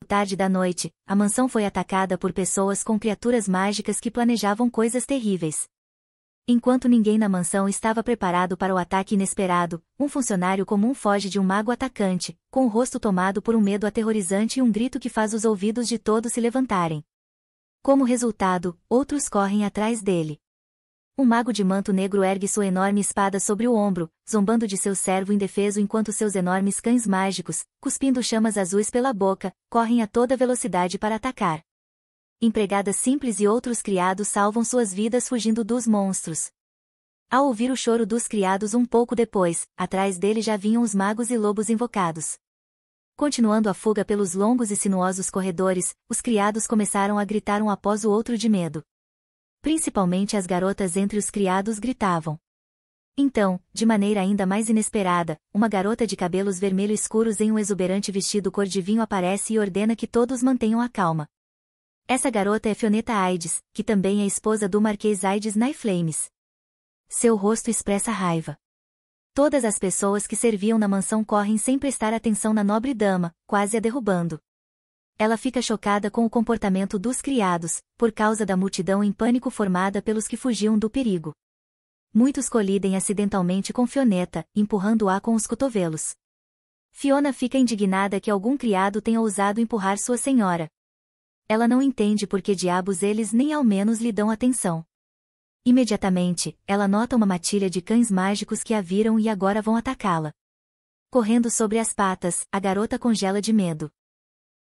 tarde da noite, a mansão foi atacada por pessoas com criaturas mágicas que planejavam coisas terríveis. Enquanto ninguém na mansão estava preparado para o ataque inesperado, um funcionário comum foge de um mago atacante, com o rosto tomado por um medo aterrorizante e um grito que faz os ouvidos de todos se levantarem. Como resultado, outros correm atrás dele. Um mago de manto negro ergue sua enorme espada sobre o ombro, zombando de seu servo indefeso enquanto seus enormes cães mágicos, cuspindo chamas azuis pela boca, correm a toda velocidade para atacar. Empregadas simples e outros criados salvam suas vidas fugindo dos monstros. Ao ouvir o choro dos criados um pouco depois, atrás dele já vinham os magos e lobos invocados. Continuando a fuga pelos longos e sinuosos corredores, os criados começaram a gritar um após o outro de medo. Principalmente as garotas entre os criados gritavam. Então, de maneira ainda mais inesperada, uma garota de cabelos vermelho escuros em um exuberante vestido cor de vinho aparece e ordena que todos mantenham a calma. Essa garota é Fioneta Aides, que também é esposa do Marquês Aides Naiflames. Seu rosto expressa raiva. Todas as pessoas que serviam na mansão correm sem prestar atenção na nobre dama, quase a derrubando. Ela fica chocada com o comportamento dos criados, por causa da multidão em pânico formada pelos que fugiam do perigo. Muitos colidem acidentalmente com Fioneta, empurrando-a com os cotovelos. Fiona fica indignada que algum criado tenha ousado empurrar sua senhora. Ela não entende por que diabos eles nem ao menos lhe dão atenção. Imediatamente, ela nota uma matilha de cães mágicos que a viram e agora vão atacá-la. Correndo sobre as patas, a garota congela de medo.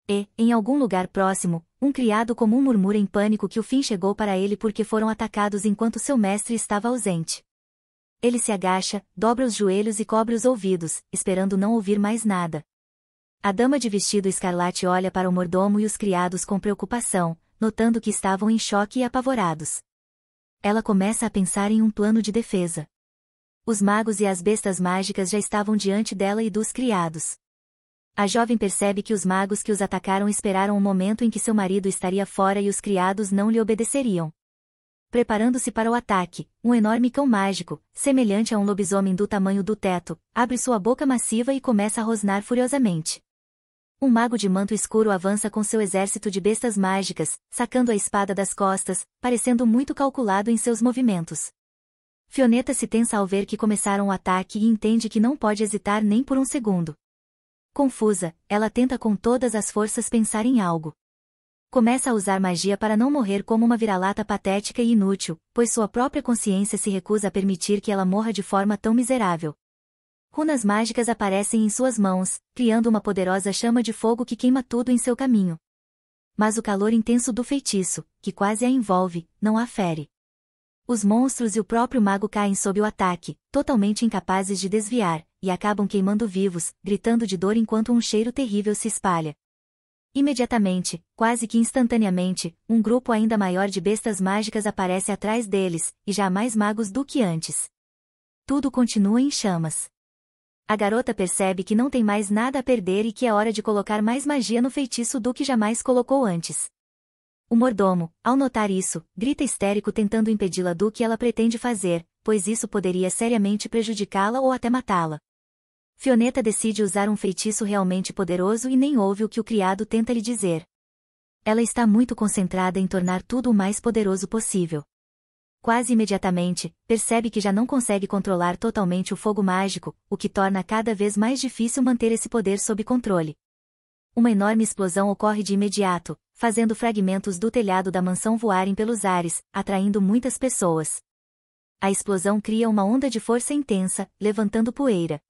E, em algum lugar próximo, um criado comum murmura em pânico que o fim chegou para ele porque foram atacados enquanto seu mestre estava ausente. Ele se agacha, dobra os joelhos e cobre os ouvidos, esperando não ouvir mais nada. A dama de vestido escarlate olha para o mordomo e os criados com preocupação, notando que estavam em choque e apavorados. Ela começa a pensar em um plano de defesa. Os magos e as bestas mágicas já estavam diante dela e dos criados. A jovem percebe que os magos que os atacaram esperaram o momento em que seu marido estaria fora e os criados não lhe obedeceriam. Preparando-se para o ataque, um enorme cão mágico, semelhante a um lobisomem do tamanho do teto, abre sua boca massiva e começa a rosnar furiosamente. Um mago de manto escuro avança com seu exército de bestas mágicas, sacando a espada das costas, parecendo muito calculado em seus movimentos. Fioneta se tensa ao ver que começaram o ataque e entende que não pode hesitar nem por um segundo. Confusa, ela tenta com todas as forças pensar em algo. Começa a usar magia para não morrer como uma vira-lata patética e inútil, pois sua própria consciência se recusa a permitir que ela morra de forma tão miserável. Runas mágicas aparecem em suas mãos, criando uma poderosa chama de fogo que queima tudo em seu caminho. Mas o calor intenso do feitiço, que quase a envolve, não a fere. Os monstros e o próprio mago caem sob o ataque, totalmente incapazes de desviar, e acabam queimando vivos, gritando de dor enquanto um cheiro terrível se espalha. Imediatamente, quase que instantaneamente, um grupo ainda maior de bestas mágicas aparece atrás deles, e já mais magos do que antes. Tudo continua em chamas. A garota percebe que não tem mais nada a perder e que é hora de colocar mais magia no feitiço do que jamais colocou antes. O mordomo, ao notar isso, grita histérico tentando impedi-la do que ela pretende fazer, pois isso poderia seriamente prejudicá-la ou até matá-la. Fioneta decide usar um feitiço realmente poderoso e nem ouve o que o criado tenta lhe dizer. Ela está muito concentrada em tornar tudo o mais poderoso possível. Quase imediatamente, percebe que já não consegue controlar totalmente o fogo mágico, o que torna cada vez mais difícil manter esse poder sob controle. Uma enorme explosão ocorre de imediato, fazendo fragmentos do telhado da mansão voarem pelos ares, atraindo muitas pessoas. A explosão cria uma onda de força intensa, levantando poeira.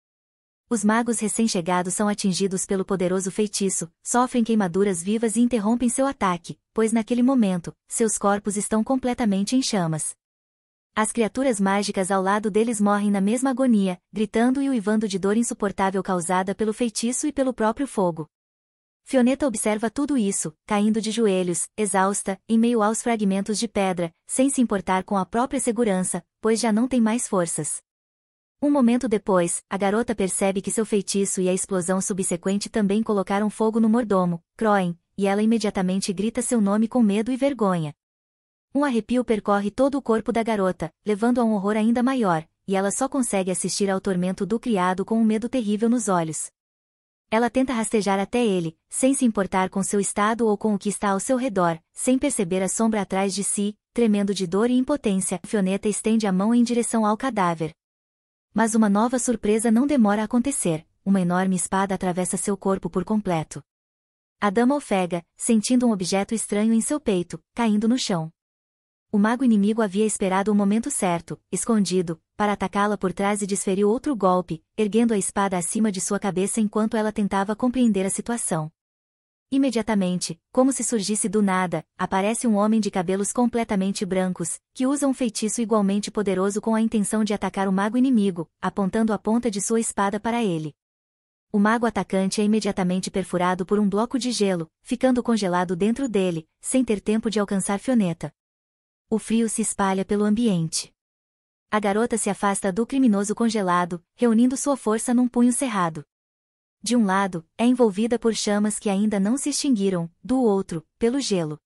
Os magos recém-chegados são atingidos pelo poderoso feitiço, sofrem queimaduras vivas e interrompem seu ataque, pois naquele momento, seus corpos estão completamente em chamas. As criaturas mágicas ao lado deles morrem na mesma agonia, gritando e uivando de dor insuportável causada pelo feitiço e pelo próprio fogo. Fioneta observa tudo isso, caindo de joelhos, exausta, em meio aos fragmentos de pedra, sem se importar com a própria segurança, pois já não tem mais forças. Um momento depois, a garota percebe que seu feitiço e a explosão subsequente também colocaram fogo no mordomo, Croen, e ela imediatamente grita seu nome com medo e vergonha. Um arrepio percorre todo o corpo da garota, levando a um horror ainda maior, e ela só consegue assistir ao tormento do criado com um medo terrível nos olhos. Ela tenta rastejar até ele, sem se importar com seu estado ou com o que está ao seu redor, sem perceber a sombra atrás de si, tremendo de dor e impotência. Fioneta estende a mão em direção ao cadáver. Mas uma nova surpresa não demora a acontecer, uma enorme espada atravessa seu corpo por completo. A dama ofega, sentindo um objeto estranho em seu peito, caindo no chão. O mago inimigo havia esperado o momento certo, escondido, para atacá-la por trás e desferiu outro golpe, erguendo a espada acima de sua cabeça enquanto ela tentava compreender a situação. Imediatamente, como se surgisse do nada, aparece um homem de cabelos completamente brancos, que usa um feitiço igualmente poderoso com a intenção de atacar o mago inimigo, apontando a ponta de sua espada para ele. O mago atacante é imediatamente perfurado por um bloco de gelo, ficando congelado dentro dele, sem ter tempo de alcançar Fioneta. O frio se espalha pelo ambiente. A garota se afasta do criminoso congelado, reunindo sua força num punho cerrado. De um lado, é envolvida por chamas que ainda não se extinguiram, do outro, pelo gelo.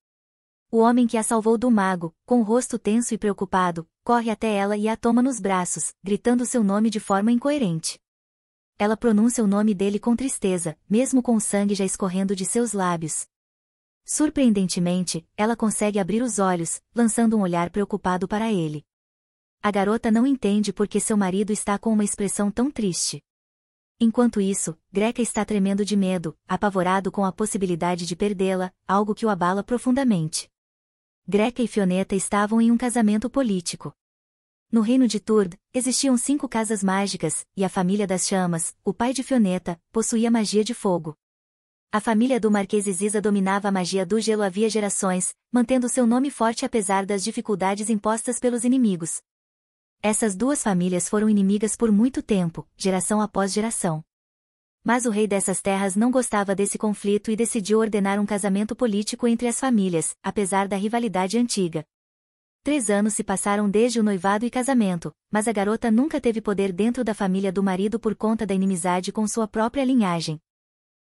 O homem que a salvou do mago, com o rosto tenso e preocupado, corre até ela e a toma nos braços, gritando seu nome de forma incoerente. Ela pronuncia o nome dele com tristeza, mesmo com o sangue já escorrendo de seus lábios. Surpreendentemente, ela consegue abrir os olhos, lançando um olhar preocupado para ele. A garota não entende por que seu marido está com uma expressão tão triste. Enquanto isso, Greca está tremendo de medo, apavorado com a possibilidade de perdê-la, algo que o abala profundamente. Greca e Fioneta estavam em um casamento político. No reino de Turd, existiam 5 casas mágicas, e a família das chamas, o pai de Fioneta, possuía magia de fogo. A família do Marquês Ziza dominava a magia do gelo havia gerações, mantendo seu nome forte apesar das dificuldades impostas pelos inimigos. Essas duas famílias foram inimigas por muito tempo, geração após geração. Mas o rei dessas terras não gostava desse conflito e decidiu ordenar um casamento político entre as famílias, apesar da rivalidade antiga. 3 anos se passaram desde o noivado e casamento, mas a garota nunca teve poder dentro da família do marido por conta da inimizade com sua própria linhagem.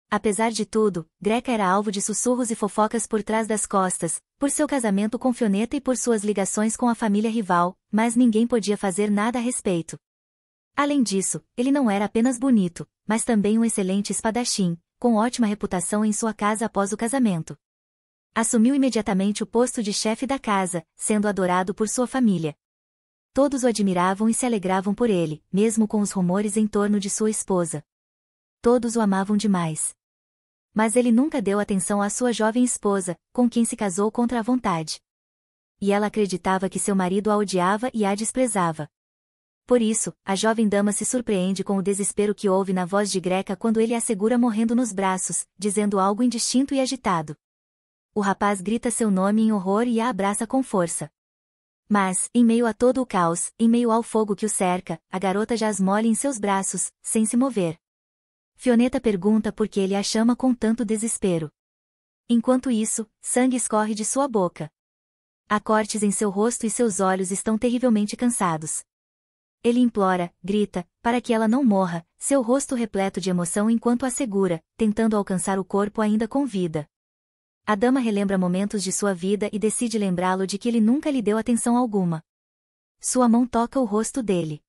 Apesar de tudo, Greca era alvo de sussurros e fofocas por trás das costas, por seu casamento com Fioneta e por suas ligações com a família rival, mas ninguém podia fazer nada a respeito. Além disso, ele não era apenas bonito, mas também um excelente espadachim, com ótima reputação em sua casa após o casamento. Assumiu imediatamente o posto de chefe da casa, sendo adorado por sua família. Todos o admiravam e se alegravam por ele, mesmo com os rumores em torno de sua esposa. Todos o amavam demais. Mas ele nunca deu atenção à sua jovem esposa, com quem se casou contra a vontade. E ela acreditava que seu marido a odiava e a desprezava. Por isso, a jovem dama se surpreende com o desespero que ouve na voz de Greca quando ele a segura morrendo nos braços, dizendo algo indistinto e agitado. O rapaz grita seu nome em horror e a abraça com força. Mas, em meio a todo o caos, em meio ao fogo que o cerca, a garota jaz mole em seus braços, sem se mover. Fioneta pergunta por que ele a chama com tanto desespero. Enquanto isso, sangue escorre de sua boca. Há cortes em seu rosto e seus olhos estão terrivelmente cansados. Ele implora, grita, para que ela não morra, seu rosto repleto de emoção enquanto a segura, tentando alcançar o corpo ainda com vida. A dama relembra momentos de sua vida e decide lembrá-lo de que ele nunca lhe deu atenção alguma. Sua mão toca o rosto dele.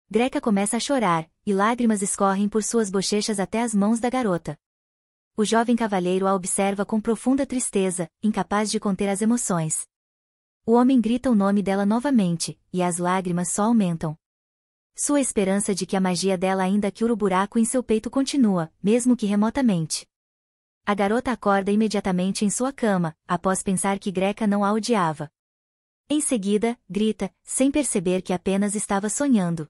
Greca começa a chorar, e lágrimas escorrem por suas bochechas até as mãos da garota. O jovem cavalheiro a observa com profunda tristeza, incapaz de conter as emoções. O homem grita o nome dela novamente, e as lágrimas só aumentam. Sua esperança de que a magia dela ainda cura o buraco em seu peito continua, mesmo que remotamente. A garota acorda imediatamente em sua cama, após pensar que Greca não a odiava. Em seguida, grita, sem perceber que apenas estava sonhando.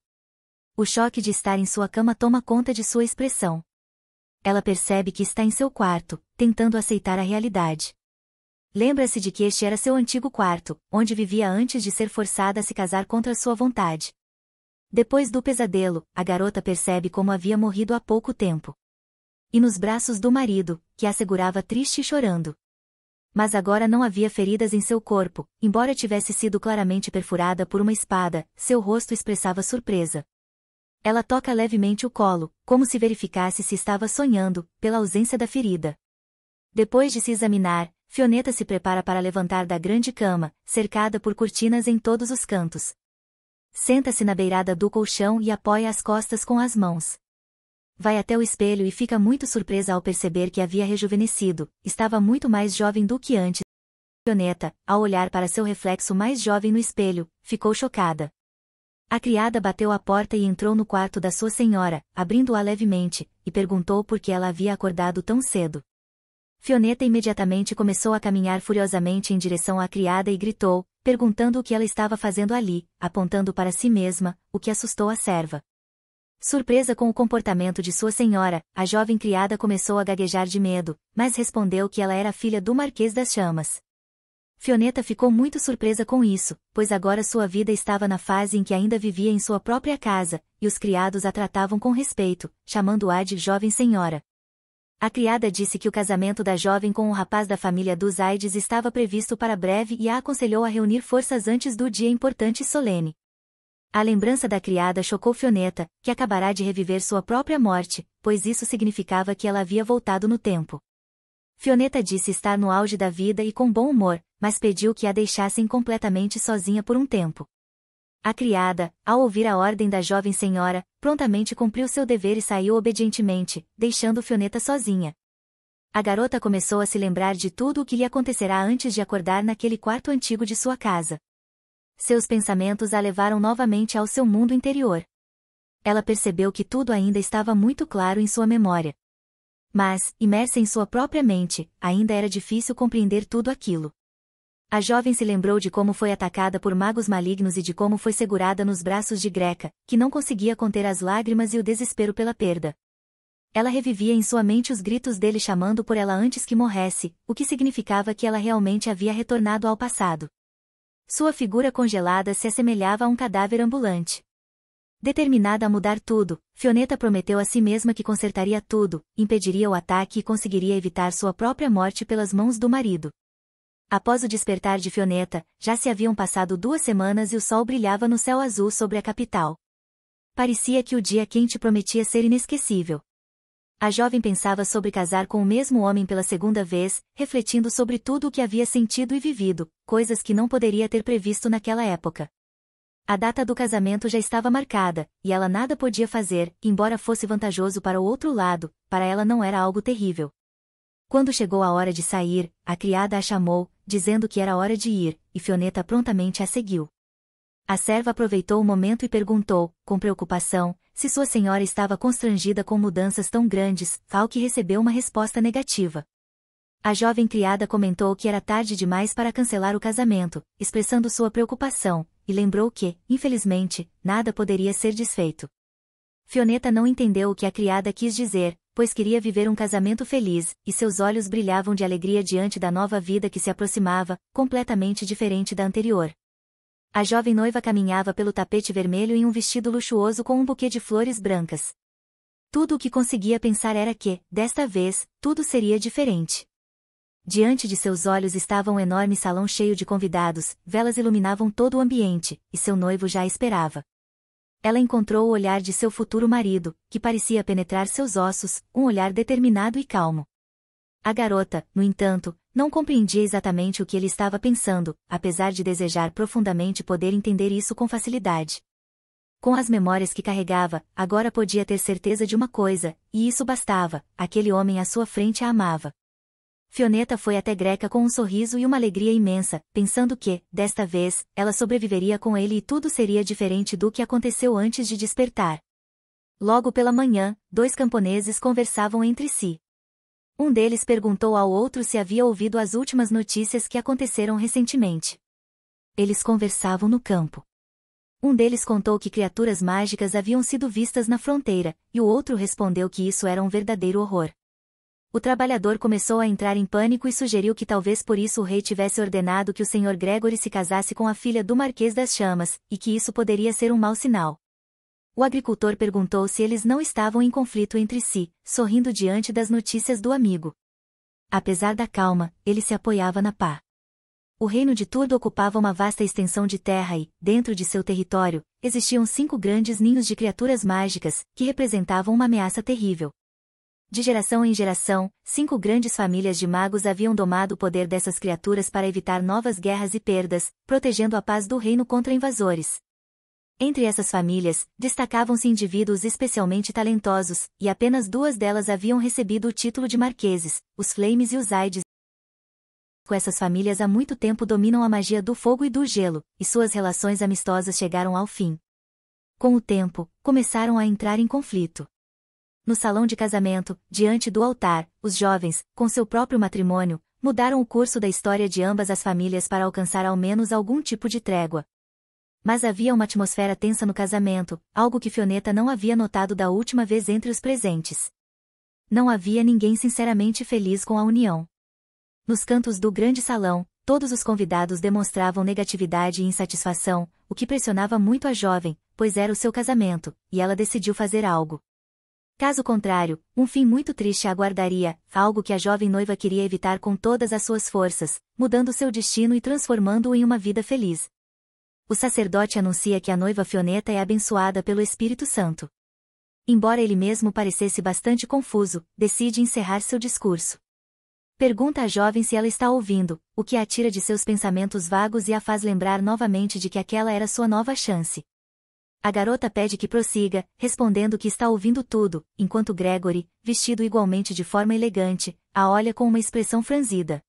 O choque de estar em sua cama toma conta de sua expressão. Ela percebe que está em seu quarto, tentando aceitar a realidade. Lembra-se de que este era seu antigo quarto, onde vivia antes de ser forçada a se casar contra sua vontade. Depois do pesadelo, a garota percebe como havia morrido há pouco tempo. E nos braços do marido, que a segurava triste e chorando. Mas agora não havia feridas em seu corpo, embora tivesse sido claramente perfurada por uma espada, seu rosto expressava surpresa. Ela toca levemente o colo, como se verificasse se estava sonhando, pela ausência da ferida. Depois de se examinar, Fioneta se prepara para levantar da grande cama, cercada por cortinas em todos os cantos. Senta-se na beirada do colchão e apoia as costas com as mãos. Vai até o espelho e fica muito surpresa ao perceber que havia rejuvenescido, estava muito mais jovem do que antes. Fioneta, ao olhar para seu reflexo mais jovem no espelho, ficou chocada. A criada bateu à porta e entrou no quarto da sua senhora, abrindo-a levemente, e perguntou por que ela havia acordado tão cedo. Fioneta imediatamente começou a caminhar furiosamente em direção à criada e gritou, perguntando o que ela estava fazendo ali, apontando para si mesma, o que assustou a serva. Surpresa com o comportamento de sua senhora, a jovem criada começou a gaguejar de medo, mas respondeu que ela era filha do Marquês das Chamas. Fioneta ficou muito surpresa com isso, pois agora sua vida estava na fase em que ainda vivia em sua própria casa, e os criados a tratavam com respeito, chamando-a de jovem senhora. A criada disse que o casamento da jovem com um rapaz da família dos Aides estava previsto para breve e a aconselhou a reunir forças antes do dia importante e solene. A lembrança da criada chocou Fioneta, que acabará de reviver sua própria morte, pois isso significava que ela havia voltado no tempo. Fioneta disse estar no auge da vida e com bom humor, mas pediu que a deixassem completamente sozinha por um tempo. A criada, ao ouvir a ordem da jovem senhora, prontamente cumpriu seu dever e saiu obedientemente, deixando Fioneta sozinha. A garota começou a se lembrar de tudo o que lhe acontecerá antes de acordar naquele quarto antigo de sua casa. Seus pensamentos a levaram novamente ao seu mundo interior. Ela percebeu que tudo ainda estava muito claro em sua memória. Mas, imersa em sua própria mente, ainda era difícil compreender tudo aquilo. A jovem se lembrou de como foi atacada por magos malignos e de como foi segurada nos braços de Greca, que não conseguia conter as lágrimas e o desespero pela perda. Ela revivia em sua mente os gritos dele chamando por ela antes que morresse, o que significava que ela realmente havia retornado ao passado. Sua figura congelada se assemelhava a um cadáver ambulante. Determinada a mudar tudo, Fioneta prometeu a si mesma que consertaria tudo, impediria o ataque e conseguiria evitar sua própria morte pelas mãos do marido. Após o despertar de Fioneta, já se haviam passado 2 semanas e o sol brilhava no céu azul sobre a capital. Parecia que o dia quente prometia ser inesquecível. A jovem pensava sobre casar com o mesmo homem pela segunda vez, refletindo sobre tudo o que havia sentido e vivido, coisas que não poderia ter previsto naquela época. A data do casamento já estava marcada, e ela nada podia fazer, embora fosse vantajoso para o outro lado, para ela não era algo terrível. Quando chegou a hora de sair, a criada a chamou, dizendo que era hora de ir, e Fioneta prontamente a seguiu. A serva aproveitou o momento e perguntou, com preocupação, se sua senhora estava constrangida com mudanças tão grandes, ao que recebeu uma resposta negativa. A jovem criada comentou que era tarde demais para cancelar o casamento, expressando sua preocupação, e lembrou que, infelizmente, nada poderia ser desfeito. Fioneta não entendeu o que a criada quis dizer, pois queria viver um casamento feliz, e seus olhos brilhavam de alegria diante da nova vida que se aproximava, completamente diferente da anterior. A jovem noiva caminhava pelo tapete vermelho em um vestido luxuoso com um buquê de flores brancas. Tudo o que conseguia pensar era que, desta vez, tudo seria diferente. Diante de seus olhos estava um enorme salão cheio de convidados, velas iluminavam todo o ambiente, e seu noivo já a esperava. Ela encontrou o olhar de seu futuro marido, que parecia penetrar seus ossos, um olhar determinado e calmo. A garota, no entanto, não compreendia exatamente o que ele estava pensando, apesar de desejar profundamente poder entender isso com facilidade. Com as memórias que carregava, agora podia ter certeza de uma coisa, e isso bastava: aquele homem à sua frente a amava. Fioneta foi até Greca com um sorriso e uma alegria imensa, pensando que, desta vez, ela sobreviveria com ele e tudo seria diferente do que aconteceu antes de despertar. Logo pela manhã, 2 camponeses conversavam entre si. Um deles perguntou ao outro se havia ouvido as últimas notícias que aconteceram recentemente. Eles conversavam no campo. Um deles contou que criaturas mágicas haviam sido vistas na fronteira, e o outro respondeu que isso era um verdadeiro horror. O trabalhador começou a entrar em pânico e sugeriu que talvez por isso o rei tivesse ordenado que o Sr. Gregory se casasse com a filha do Marquês das Chamas, e que isso poderia ser um mau sinal. O agricultor perguntou se eles não estavam em conflito entre si, sorrindo diante das notícias do amigo. Apesar da calma, ele se apoiava na pá. O reino de Turdo ocupava uma vasta extensão de terra e, dentro de seu território, existiam 5 grandes ninhos de criaturas mágicas, que representavam uma ameaça terrível. De geração em geração, 5 grandes famílias de magos haviam domado o poder dessas criaturas para evitar novas guerras e perdas, protegendo a paz do reino contra invasores. Entre essas famílias, destacavam-se indivíduos especialmente talentosos, e apenas 2 delas haviam recebido o título de marqueses, os Flames e os Aides. Essas famílias há muito tempo dominam a magia do fogo e do gelo, e suas relações amistosas chegaram ao fim. Com o tempo, começaram a entrar em conflito. No salão de casamento, diante do altar, os jovens, com seu próprio matrimônio, mudaram o curso da história de ambas as famílias para alcançar ao menos algum tipo de trégua. Mas havia uma atmosfera tensa no casamento, algo que Fioneta não havia notado da última vez entre os presentes. Não havia ninguém sinceramente feliz com a união. Nos cantos do grande salão, todos os convidados demonstravam negatividade e insatisfação, o que pressionava muito a jovem, pois era o seu casamento, e ela decidiu fazer algo. Caso contrário, um fim muito triste a aguardaria, algo que a jovem noiva queria evitar com todas as suas forças, mudando seu destino e transformando-o em uma vida feliz. O sacerdote anuncia que a noiva Fioneta é abençoada pelo Espírito Santo. Embora ele mesmo parecesse bastante confuso, decide encerrar seu discurso. Pergunta à jovem se ela está ouvindo, o que a tira de seus pensamentos vagos e a faz lembrar novamente de que aquela era sua nova chance. A garota pede que prossiga, respondendo que está ouvindo tudo, enquanto Gregory, vestido igualmente de forma elegante, a olha com uma expressão franzida.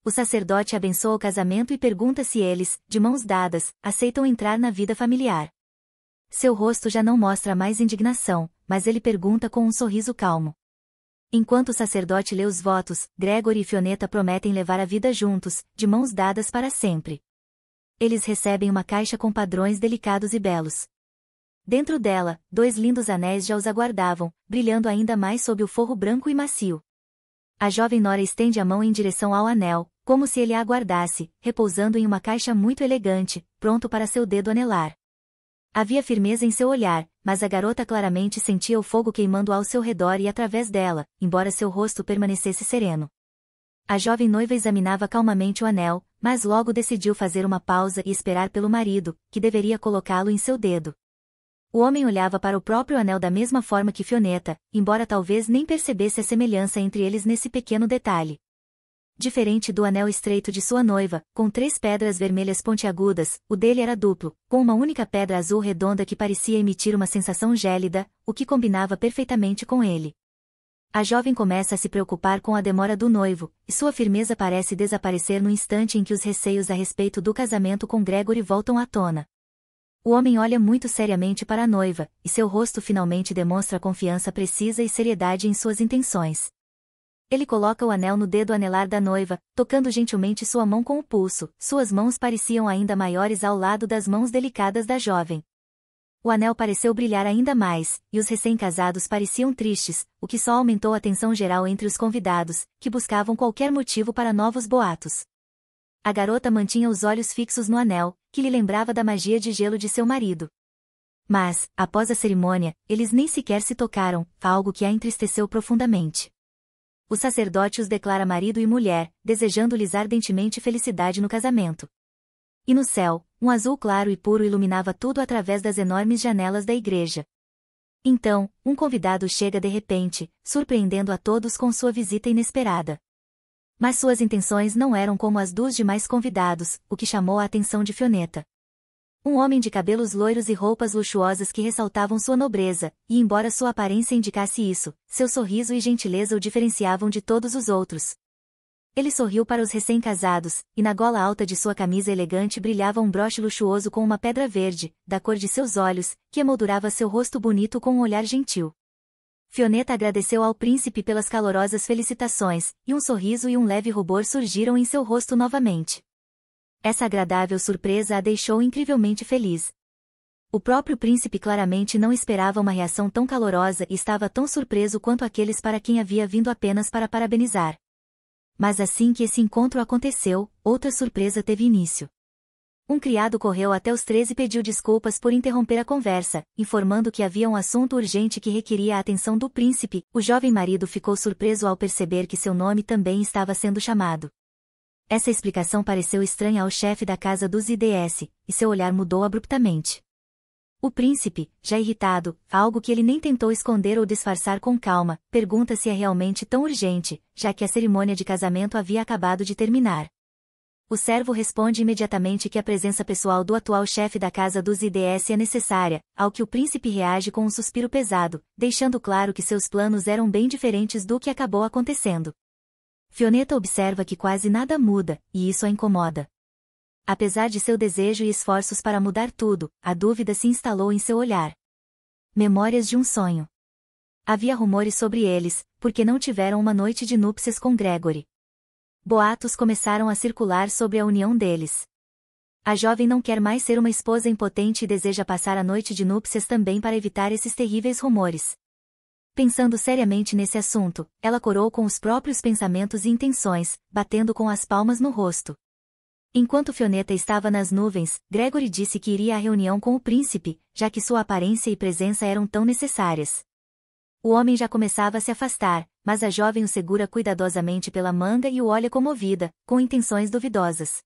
O sacerdote abençoa o casamento e pergunta se eles, de mãos dadas, aceitam entrar na vida familiar. Seu rosto já não mostra mais indignação, mas ele pergunta com um sorriso calmo. Enquanto o sacerdote lê os votos, Gregory e Fioneta prometem levar a vida juntos, de mãos dadas para sempre. Eles recebem uma caixa com padrões delicados e belos. Dentro dela, 2 lindos anéis já os aguardavam, brilhando ainda mais sob o forro branco e macio. A jovem nora estende a mão em direção ao anel, como se ele a aguardasse, repousando em uma caixa muito elegante, pronto para seu dedo anelar. Havia firmeza em seu olhar, mas a garota claramente sentia o fogo queimando ao seu redor e através dela, embora seu rosto permanecesse sereno. A jovem noiva examinava calmamente o anel, mas logo decidiu fazer uma pausa e esperar pelo marido, que deveria colocá-lo em seu dedo. O homem olhava para o próprio anel da mesma forma que Fioneta, embora talvez nem percebesse a semelhança entre eles nesse pequeno detalhe. Diferente do anel estreito de sua noiva, com 3 pedras vermelhas pontiagudas, o dele era duplo, com uma única pedra azul redonda que parecia emitir uma sensação gélida, o que combinava perfeitamente com ele. A jovem começa a se preocupar com a demora do noivo, e sua firmeza parece desaparecer no instante em que os receios a respeito do casamento com Gregory voltam à tona. O homem olha muito seriamente para a noiva, e seu rosto finalmente demonstra confiança precisa e seriedade em suas intenções. Ele coloca o anel no dedo anelar da noiva, tocando gentilmente sua mão com o pulso, suas mãos pareciam ainda maiores ao lado das mãos delicadas da jovem. O anel pareceu brilhar ainda mais, e os recém-casados pareciam tristes, o que só aumentou a tensão geral entre os convidados, que buscavam qualquer motivo para novos boatos. A garota mantinha os olhos fixos no anel, que lhe lembrava da magia de gelo de seu marido. Mas, após a cerimônia, eles nem sequer se tocaram, algo que a entristeceu profundamente. O sacerdote os declara marido e mulher, desejando-lhes ardentemente felicidade no casamento. E no céu, um azul claro e puro iluminava tudo através das enormes janelas da igreja. Então, um convidado chega de repente, surpreendendo a todos com sua visita inesperada. Mas suas intenções não eram como as dos demais convidados, o que chamou a atenção de Fioneta. Um homem de cabelos loiros e roupas luxuosas que ressaltavam sua nobreza, e embora sua aparência indicasse isso, seu sorriso e gentileza o diferenciavam de todos os outros. Ele sorriu para os recém-casados, e na gola alta de sua camisa elegante brilhava um broche luxuoso com uma pedra verde, da cor de seus olhos, que emoldurava seu rosto bonito com um olhar gentil. Fioneta agradeceu ao príncipe pelas calorosas felicitações, e um sorriso e um leve rubor surgiram em seu rosto novamente. Essa agradável surpresa a deixou incrivelmente feliz. O próprio príncipe claramente não esperava uma reação tão calorosa e estava tão surpreso quanto aqueles para quem havia vindo apenas para parabenizar. Mas assim que esse encontro aconteceu, outra surpresa teve início. Um criado correu até os 3 e pediu desculpas por interromper a conversa, informando que havia um assunto urgente que requeria a atenção do príncipe. O jovem marido ficou surpreso ao perceber que seu nome também estava sendo chamado. Essa explicação pareceu estranha ao chefe da casa dos IDS, e seu olhar mudou abruptamente. O príncipe, já irritado, algo que ele nem tentou esconder ou disfarçar com calma, pergunta se é realmente tão urgente, já que a cerimônia de casamento havia acabado de terminar. O servo responde imediatamente que a presença pessoal do atual chefe da casa dos IDS é necessária, ao que o príncipe reage com um suspiro pesado, deixando claro que seus planos eram bem diferentes do que acabou acontecendo. Fioneta observa que quase nada muda, e isso a incomoda. Apesar de seu desejo e esforços para mudar tudo, a dúvida se instalou em seu olhar. Memórias de um sonho. Havia rumores sobre eles, porque não tiveram uma noite de núpcias com Gregory. Boatos começaram a circular sobre a união deles. A jovem não quer mais ser uma esposa impotente e deseja passar a noite de núpcias também para evitar esses terríveis rumores. Pensando seriamente nesse assunto, ela corou com os próprios pensamentos e intenções, batendo com as palmas no rosto. Enquanto Fioneta estava nas nuvens, Gregory disse que iria à reunião com o príncipe, já que sua aparência e presença eram tão necessárias. O homem já começava a se afastar, mas a jovem o segura cuidadosamente pela manga e o olha comovida, com intenções duvidosas.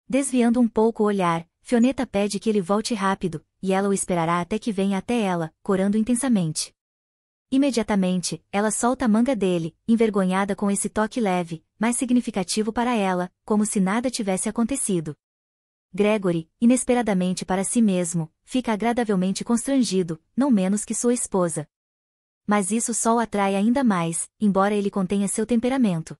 Desviando um pouco o olhar, Fioneta pede que ele volte rápido, e ela o esperará até que venha até ela, corando intensamente. Imediatamente, ela solta a manga dele, envergonhada com esse toque leve, mas significativo para ela, como se nada tivesse acontecido. Gregory, inesperadamente para si mesmo, fica agradavelmente constrangido, não menos que sua esposa. Mas isso só o atrai ainda mais, embora ele contenha seu temperamento.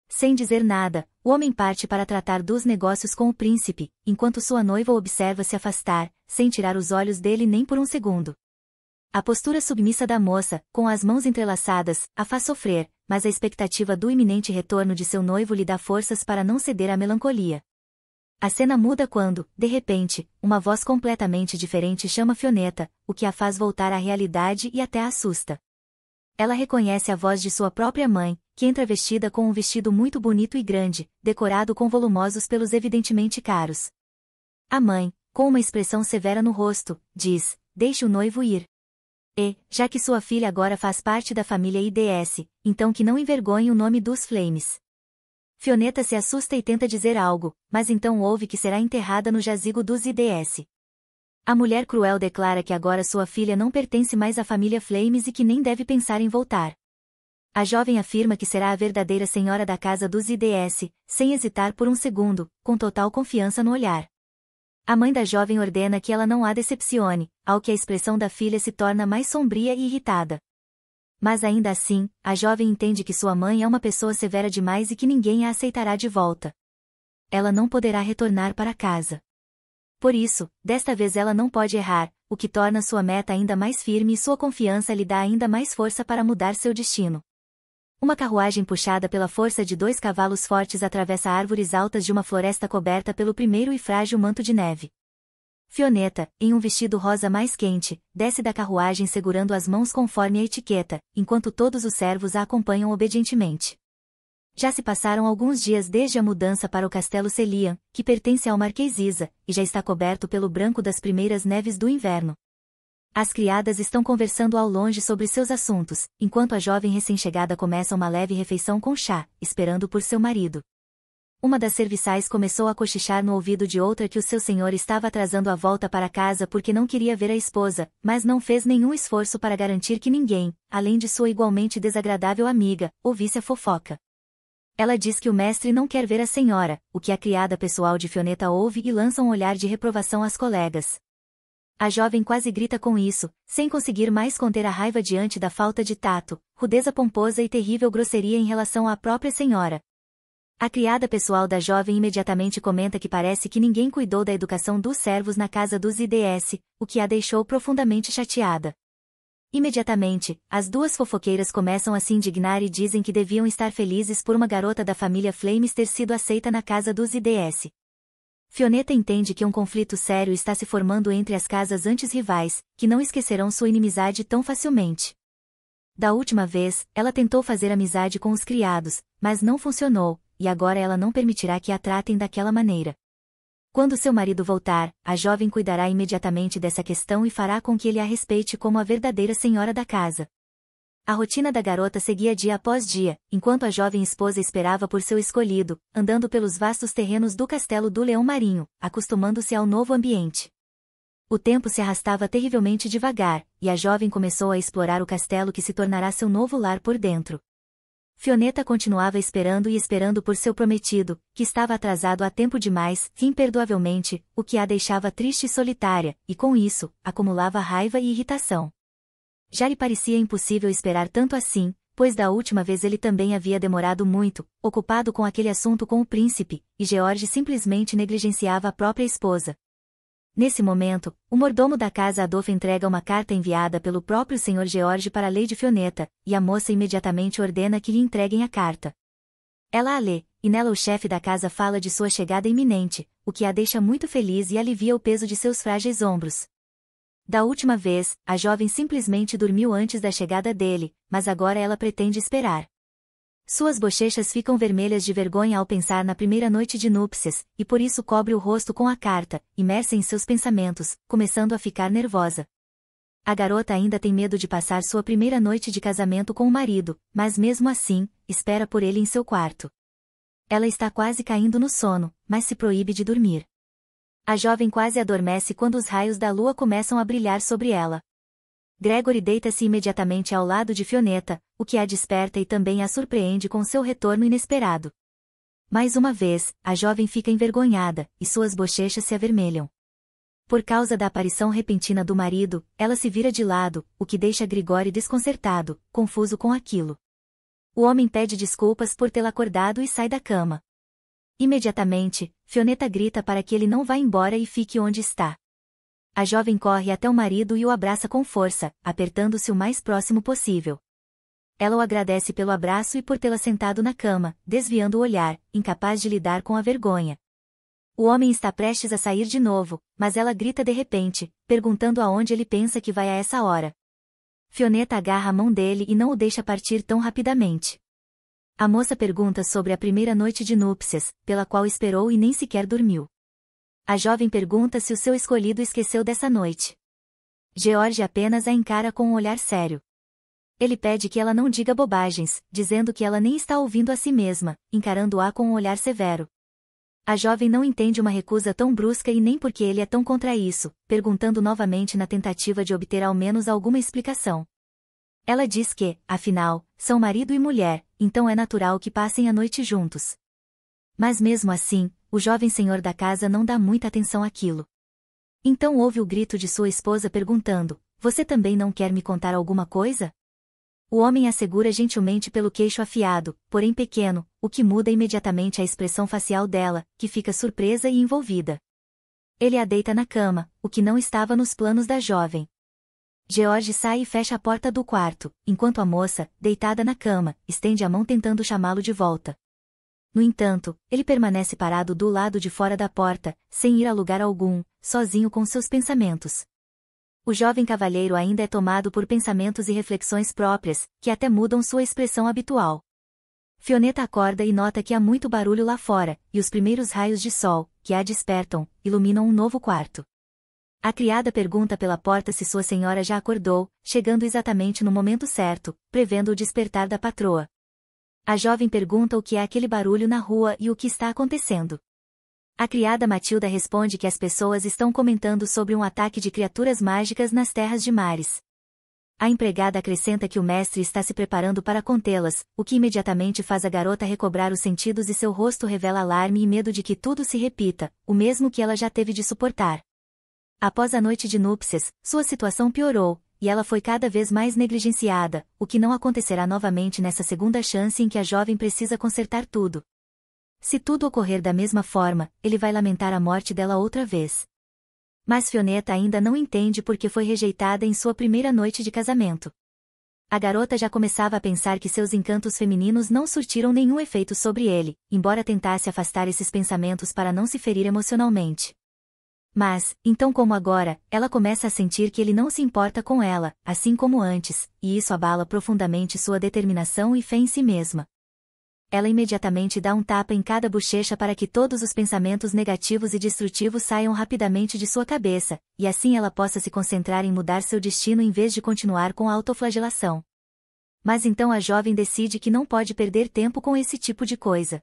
Sem dizer nada, o homem parte para tratar dos negócios com o príncipe, enquanto sua noiva o observa se afastar, sem tirar os olhos dele nem por um segundo. A postura submissa da moça, com as mãos entrelaçadas, a faz sofrer, mas a expectativa do iminente retorno de seu noivo lhe dá forças para não ceder à melancolia. A cena muda quando, de repente, uma voz completamente diferente chama Fioneta, o que a faz voltar à realidade e até a assusta. Ela reconhece a voz de sua própria mãe, que entra vestida com um vestido muito bonito e grande, decorado com volumosos pelos evidentemente caros. A mãe, com uma expressão severa no rosto, diz: "Deixe o noivo ir. E, já que sua filha agora faz parte da família IDS, então que não envergonhe o nome dos Flames." Fioneta se assusta e tenta dizer algo, mas então ouve que será enterrada no jazigo dos IDS. A mulher cruel declara que agora sua filha não pertence mais à família Flames e que nem deve pensar em voltar. A jovem afirma que será a verdadeira senhora da casa dos IDS, sem hesitar por um segundo, com total confiança no olhar. A mãe da jovem ordena que ela não a decepcione, ao que a expressão da filha se torna mais sombria e irritada. Mas ainda assim, a jovem entende que sua mãe é uma pessoa severa demais e que ninguém a aceitará de volta. Ela não poderá retornar para casa. Por isso, desta vez ela não pode errar, o que torna sua meta ainda mais firme e sua confiança lhe dá ainda mais força para mudar seu destino. Uma carruagem puxada pela força de 2 cavalos fortes atravessa árvores altas de uma floresta coberta pelo primeiro e frágil manto de neve. Fioneta, em um vestido rosa mais quente, desce da carruagem segurando as mãos conforme a etiqueta, enquanto todos os servos a acompanham obedientemente. Já se passaram alguns dias desde a mudança para o castelo Celian, que pertence ao Marquês Isa, e já está coberto pelo branco das primeiras neves do inverno. As criadas estão conversando ao longe sobre seus assuntos, enquanto a jovem recém-chegada começa uma leve refeição com chá, esperando por seu marido. Uma das serviçais começou a cochichar no ouvido de outra que o seu senhor estava atrasando a volta para casa porque não queria ver a esposa, mas não fez nenhum esforço para garantir que ninguém, além de sua igualmente desagradável amiga, ouvisse a fofoca. Ela diz que o mestre não quer ver a senhora, o que a criada pessoal de Fioneta ouve e lança um olhar de reprovação às colegas. A jovem quase grita com isso, sem conseguir mais conter a raiva diante da falta de tato, rudeza pomposa e terrível grosseria em relação à própria senhora. A criada pessoal da jovem imediatamente comenta que parece que ninguém cuidou da educação dos servos na casa dos IDS, o que a deixou profundamente chateada. Imediatamente, as 2 fofoqueiras começam a se indignar e dizem que deviam estar felizes por uma garota da família Flames ter sido aceita na casa dos IDS. Fioneta entende que um conflito sério está se formando entre as casas antes rivais, que não esquecerão sua inimizade tão facilmente. Da última vez, ela tentou fazer amizade com os criados, mas não funcionou, e agora ela não permitirá que a tratem daquela maneira. Quando seu marido voltar, a jovem cuidará imediatamente dessa questão e fará com que ele a respeite como a verdadeira senhora da casa. A rotina da garota seguia dia após dia, enquanto a jovem esposa esperava por seu escolhido, andando pelos vastos terrenos do castelo do Leão Marinho, acostumando-se ao novo ambiente. O tempo se arrastava terrivelmente devagar, e a jovem começou a explorar o castelo que se tornará seu novo lar por dentro. Fioneta continuava esperando e esperando por seu prometido, que estava atrasado há tempo demais, imperdoavelmente, o que a deixava triste e solitária, e com isso, acumulava raiva e irritação. Já lhe parecia impossível esperar tanto assim, pois da última vez ele também havia demorado muito, ocupado com aquele assunto com o príncipe, e George simplesmente negligenciava a própria esposa. Nesse momento, o mordomo da casa Adolfo entrega uma carta enviada pelo próprio Sr. George para a Lady Fioneta, e a moça imediatamente ordena que lhe entreguem a carta. Ela a lê, e nela o chefe da casa fala de sua chegada iminente, o que a deixa muito feliz e alivia o peso de seus frágeis ombros. Da última vez, a jovem simplesmente dormiu antes da chegada dele, mas agora ela pretende esperar. Suas bochechas ficam vermelhas de vergonha ao pensar na primeira noite de núpcias, e por isso cobre o rosto com a carta, imersa em seus pensamentos, começando a ficar nervosa. A garota ainda tem medo de passar sua primeira noite de casamento com o marido, mas mesmo assim, espera por ele em seu quarto. Ela está quase caindo no sono, mas se proíbe de dormir. A jovem quase adormece quando os raios da lua começam a brilhar sobre ela. Gregory deita-se imediatamente ao lado de Fioneta, o que a desperta e também a surpreende com seu retorno inesperado. Mais uma vez, a jovem fica envergonhada, e suas bochechas se avermelham. Por causa da aparição repentina do marido, ela se vira de lado, o que deixa Grigori desconcertado, confuso com aquilo. O homem pede desculpas por tê-la acordado e sai da cama. Imediatamente, Fioneta grita para que ele não vá embora e fique onde está. A jovem corre até o marido e o abraça com força, apertando-se o mais próximo possível. Ela o agradece pelo abraço e por tê-la sentado na cama, desviando o olhar, incapaz de lidar com a vergonha. O homem está prestes a sair de novo, mas ela grita de repente, perguntando aonde ele pensa que vai a essa hora. Fioneta agarra a mão dele e não o deixa partir tão rapidamente. A moça pergunta sobre a primeira noite de núpcias, pela qual esperou e nem sequer dormiu. A jovem pergunta se o seu escolhido esqueceu dessa noite. George apenas a encara com um olhar sério. Ele pede que ela não diga bobagens, dizendo que ela nem está ouvindo a si mesma, encarando-a com um olhar severo. A jovem não entende uma recusa tão brusca e nem porque ele é tão contra isso, perguntando novamente na tentativa de obter ao menos alguma explicação. Ela diz que, afinal, são marido e mulher, então é natural que passem a noite juntos. Mas mesmo assim, o jovem senhor da casa não dá muita atenção àquilo. Então ouve o grito de sua esposa perguntando: "Você também não quer me contar alguma coisa?" O homem a segura gentilmente pelo queixo afiado, porém pequeno, o que muda imediatamente a expressão facial dela, que fica surpresa e envolvida. Ele a deita na cama, o que não estava nos planos da jovem. George sai e fecha a porta do quarto, enquanto a moça, deitada na cama, estende a mão tentando chamá-lo de volta. No entanto, ele permanece parado do lado de fora da porta, sem ir a lugar algum, sozinho com seus pensamentos. O jovem cavalheiro ainda é tomado por pensamentos e reflexões próprias, que até mudam sua expressão habitual. Fioneta acorda e nota que há muito barulho lá fora, e os primeiros raios de sol, que a despertam, iluminam um novo quarto. A criada pergunta pela porta se sua senhora já acordou, chegando exatamente no momento certo, prevendo o despertar da patroa. A jovem pergunta o que é aquele barulho na rua e o que está acontecendo. A criada Matilda responde que as pessoas estão comentando sobre um ataque de criaturas mágicas nas terras de Mares. A empregada acrescenta que o mestre está se preparando para contê-las, o que imediatamente faz a garota recobrar os sentidos e seu rosto revela alarme e medo de que tudo se repita, o mesmo que ela já teve de suportar. Após a noite de núpcias, sua situação piorou, e ela foi cada vez mais negligenciada, o que não acontecerá novamente nessa segunda chance em que a jovem precisa consertar tudo. Se tudo ocorrer da mesma forma, ele vai lamentar a morte dela outra vez. Mas Fioneta ainda não entende porque foi rejeitada em sua primeira noite de casamento. A garota já começava a pensar que seus encantos femininos não surtiram nenhum efeito sobre ele, embora tentasse afastar esses pensamentos para não se ferir emocionalmente. Mas, então como agora, ela começa a sentir que ele não se importa com ela, assim como antes, e isso abala profundamente sua determinação e fé em si mesma. Ela imediatamente dá um tapa em cada bochecha para que todos os pensamentos negativos e destrutivos saiam rapidamente de sua cabeça, e assim ela possa se concentrar em mudar seu destino em vez de continuar com a autoflagelação. Mas então a jovem decide que não pode perder tempo com esse tipo de coisa.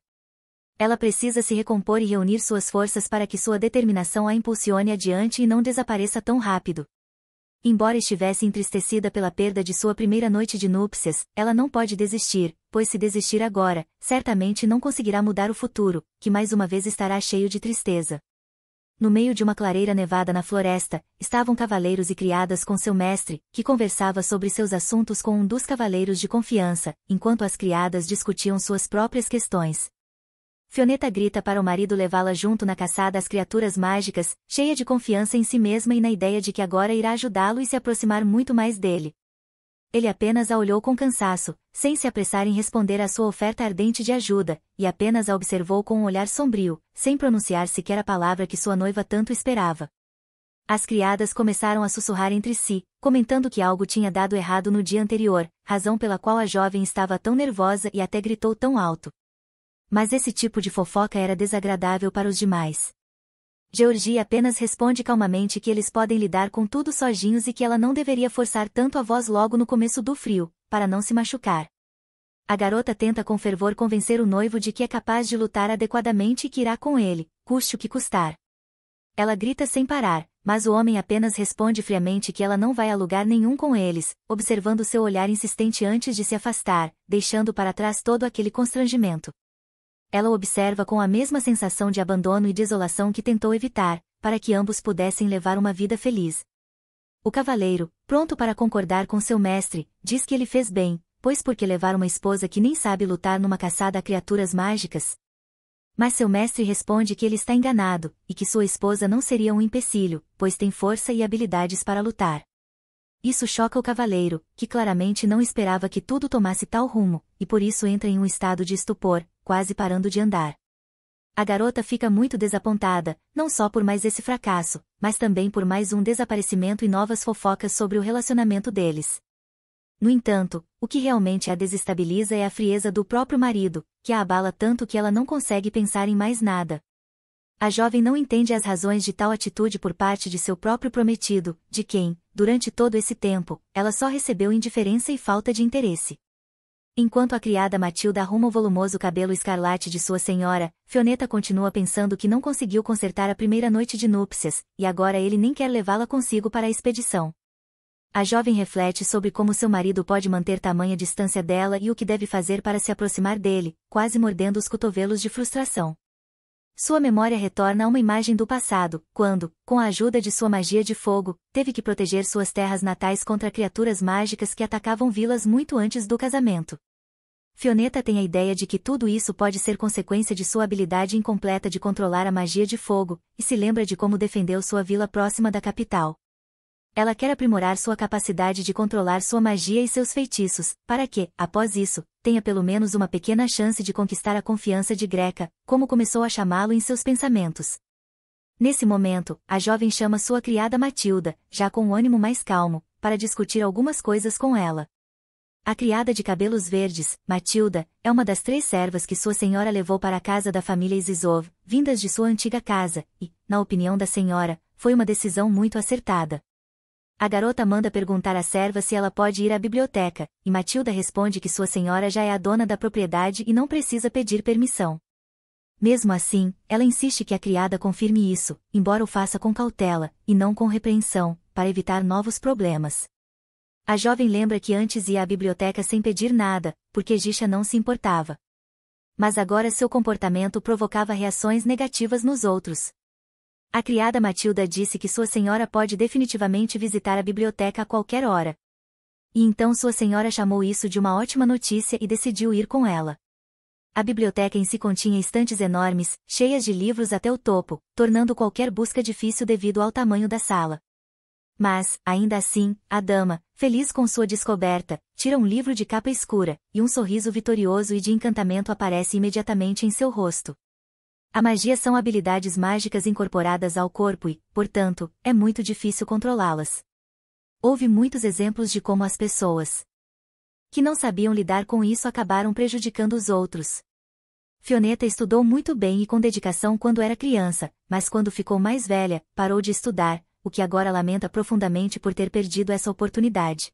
Ela precisa se recompor e reunir suas forças para que sua determinação a impulsione adiante e não desapareça tão rápido. Embora estivesse entristecida pela perda de sua primeira noite de núpcias, ela não pode desistir, pois se desistir agora, certamente não conseguirá mudar o futuro, que mais uma vez estará cheio de tristeza. No meio de uma clareira nevada na floresta, estavam cavaleiros e criadas com seu mestre, que conversava sobre seus assuntos com um dos cavaleiros de confiança, enquanto as criadas discutiam suas próprias questões. Fioneta grita para o marido levá-la junto na caçada às criaturas mágicas, cheia de confiança em si mesma e na ideia de que agora irá ajudá-lo e se aproximar muito mais dele. Ele apenas a olhou com cansaço, sem se apressar em responder à sua oferta ardente de ajuda, e apenas a observou com um olhar sombrio, sem pronunciar sequer a palavra que sua noiva tanto esperava. As criadas começaram a sussurrar entre si, comentando que algo tinha dado errado no dia anterior, razão pela qual a jovem estava tão nervosa e até gritou tão alto. Mas esse tipo de fofoca era desagradável para os demais. Georgie apenas responde calmamente que eles podem lidar com tudo sozinhos e que ela não deveria forçar tanto a voz logo no começo do frio, para não se machucar. A garota tenta com fervor convencer o noivo de que é capaz de lutar adequadamente e que irá com ele, custe o que custar. Ela grita sem parar, mas o homem apenas responde friamente que ela não vai a lugar nenhum com eles, observando seu olhar insistente antes de se afastar, deixando para trás todo aquele constrangimento. Ela o observa com a mesma sensação de abandono e desolação que tentou evitar, para que ambos pudessem levar uma vida feliz. O cavaleiro, pronto para concordar com seu mestre, diz que ele fez bem, pois por que levar uma esposa que nem sabe lutar numa caçada a criaturas mágicas? Mas seu mestre responde que ele está enganado, e que sua esposa não seria um empecilho, pois tem força e habilidades para lutar. Isso choca o cavaleiro, que claramente não esperava que tudo tomasse tal rumo, e por isso entra em um estado de estupor, quase parando de andar. A garota fica muito desapontada, não só por mais esse fracasso, mas também por mais um desaparecimento e novas fofocas sobre o relacionamento deles. No entanto, o que realmente a desestabiliza é a frieza do próprio marido, que a abala tanto que ela não consegue pensar em mais nada. A jovem não entende as razões de tal atitude por parte de seu próprio prometido, de quem, durante todo esse tempo, ela só recebeu indiferença e falta de interesse. Enquanto a criada Matilda arruma o volumoso cabelo escarlate de sua senhora, Fioneta continua pensando que não conseguiu consertar a primeira noite de núpcias, e agora ele nem quer levá-la consigo para a expedição. A jovem reflete sobre como seu marido pode manter tamanha distância dela e o que deve fazer para se aproximar dele, quase mordendo os cotovelos de frustração. Sua memória retorna a uma imagem do passado, quando, com a ajuda de sua magia de fogo, teve que proteger suas terras natais contra criaturas mágicas que atacavam vilas muito antes do casamento. Fioneta tem a ideia de que tudo isso pode ser consequência de sua habilidade incompleta de controlar a magia de fogo, e se lembra de como defendeu sua vila próxima da capital. Ela quer aprimorar sua capacidade de controlar sua magia e seus feitiços, para que, após isso, tenha pelo menos uma pequena chance de conquistar a confiança de Greca, como começou a chamá-lo em seus pensamentos. Nesse momento, a jovem chama sua criada Matilda, já com um ânimo mais calmo, para discutir algumas coisas com ela. A criada de cabelos verdes, Matilda, é uma das 3 servas que sua senhora levou para a casa da família Izizov, vindas de sua antiga casa, e, na opinião da senhora, foi uma decisão muito acertada. A garota manda perguntar à serva se ela pode ir à biblioteca, e Matilda responde que sua senhora já é a dona da propriedade e não precisa pedir permissão. Mesmo assim, ela insiste que a criada confirme isso, embora o faça com cautela, e não com repreensão, para evitar novos problemas. A jovem lembra que antes ia à biblioteca sem pedir nada, porque Gisha não se importava. Mas agora seu comportamento provocava reações negativas nos outros. A criada Matilda disse que sua senhora pode definitivamente visitar a biblioteca a qualquer hora. E então sua senhora chamou isso de uma ótima notícia e decidiu ir com ela. A biblioteca em si continha estantes enormes, cheias de livros até o topo, tornando qualquer busca difícil devido ao tamanho da sala. Mas, ainda assim, a dama, feliz com sua descoberta, tira um livro de capa escura, e um sorriso vitorioso e de encantamento aparece imediatamente em seu rosto. A magia são habilidades mágicas incorporadas ao corpo e, portanto, é muito difícil controlá-las. Houve muitos exemplos de como as pessoas que não sabiam lidar com isso acabaram prejudicando os outros. Fioneta estudou muito bem e com dedicação quando era criança, mas quando ficou mais velha, parou de estudar, o que agora lamenta profundamente por ter perdido essa oportunidade.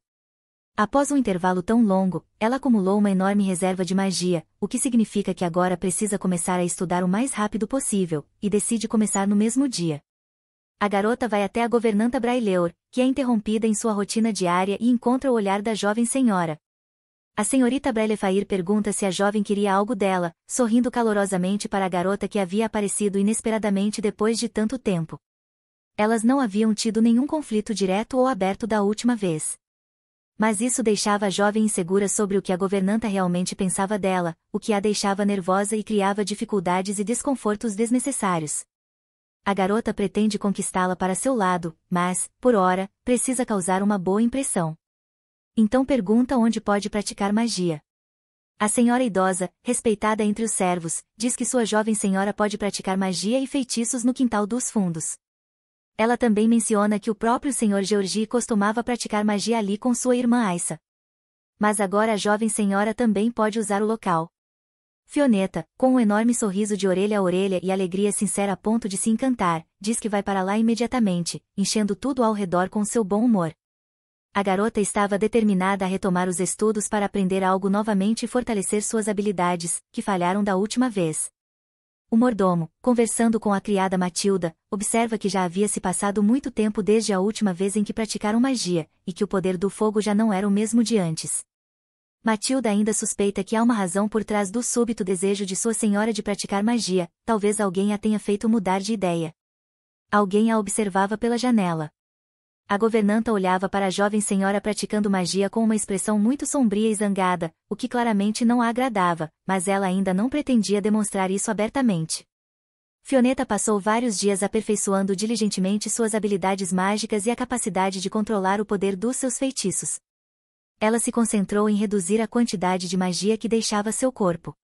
Após um intervalo tão longo, ela acumulou uma enorme reserva de magia, o que significa que agora precisa começar a estudar o mais rápido possível, e decide começar no mesmo dia. A garota vai até a governanta Brailleur, que é interrompida em sua rotina diária e encontra o olhar da jovem senhora. A senhorita Braillefair pergunta se a jovem queria algo dela, sorrindo calorosamente para a garota que havia aparecido inesperadamente depois de tanto tempo. Elas não haviam tido nenhum conflito direto ou aberto da última vez. Mas isso deixava a jovem insegura sobre o que a governanta realmente pensava dela, o que a deixava nervosa e criava dificuldades e desconfortos desnecessários. A garota pretende conquistá-la para seu lado, mas, por ora, precisa causar uma boa impressão. Então pergunta onde pode praticar magia. A senhora idosa, respeitada entre os servos, diz que sua jovem senhora pode praticar magia e feitiços no quintal dos fundos. Ela também menciona que o próprio senhor Georgie costumava praticar magia ali com sua irmã Aissa. Mas agora a jovem senhora também pode usar o local. Fioneta, com um enorme sorriso de orelha a orelha e alegria sincera a ponto de se encantar, diz que vai para lá imediatamente, enchendo tudo ao redor com seu bom humor. A garota estava determinada a retomar os estudos para aprender algo novamente e fortalecer suas habilidades, que falharam da última vez. O mordomo, conversando com a criada Matilda, observa que já havia se passado muito tempo desde a última vez em que praticaram magia, e que o poder do fogo já não era o mesmo de antes. Matilda ainda suspeita que há uma razão por trás do súbito desejo de sua senhora de praticar magia, talvez alguém a tenha feito mudar de ideia. Alguém a observava pela janela. A governanta olhava para a jovem senhora praticando magia com uma expressão muito sombria e zangada, o que claramente não a agradava, mas ela ainda não pretendia demonstrar isso abertamente. Fioneta passou vários dias aperfeiçoando diligentemente suas habilidades mágicas e a capacidade de controlar o poder dos seus feitiços. Ela se concentrou em reduzir a quantidade de magia que deixava seu corpo.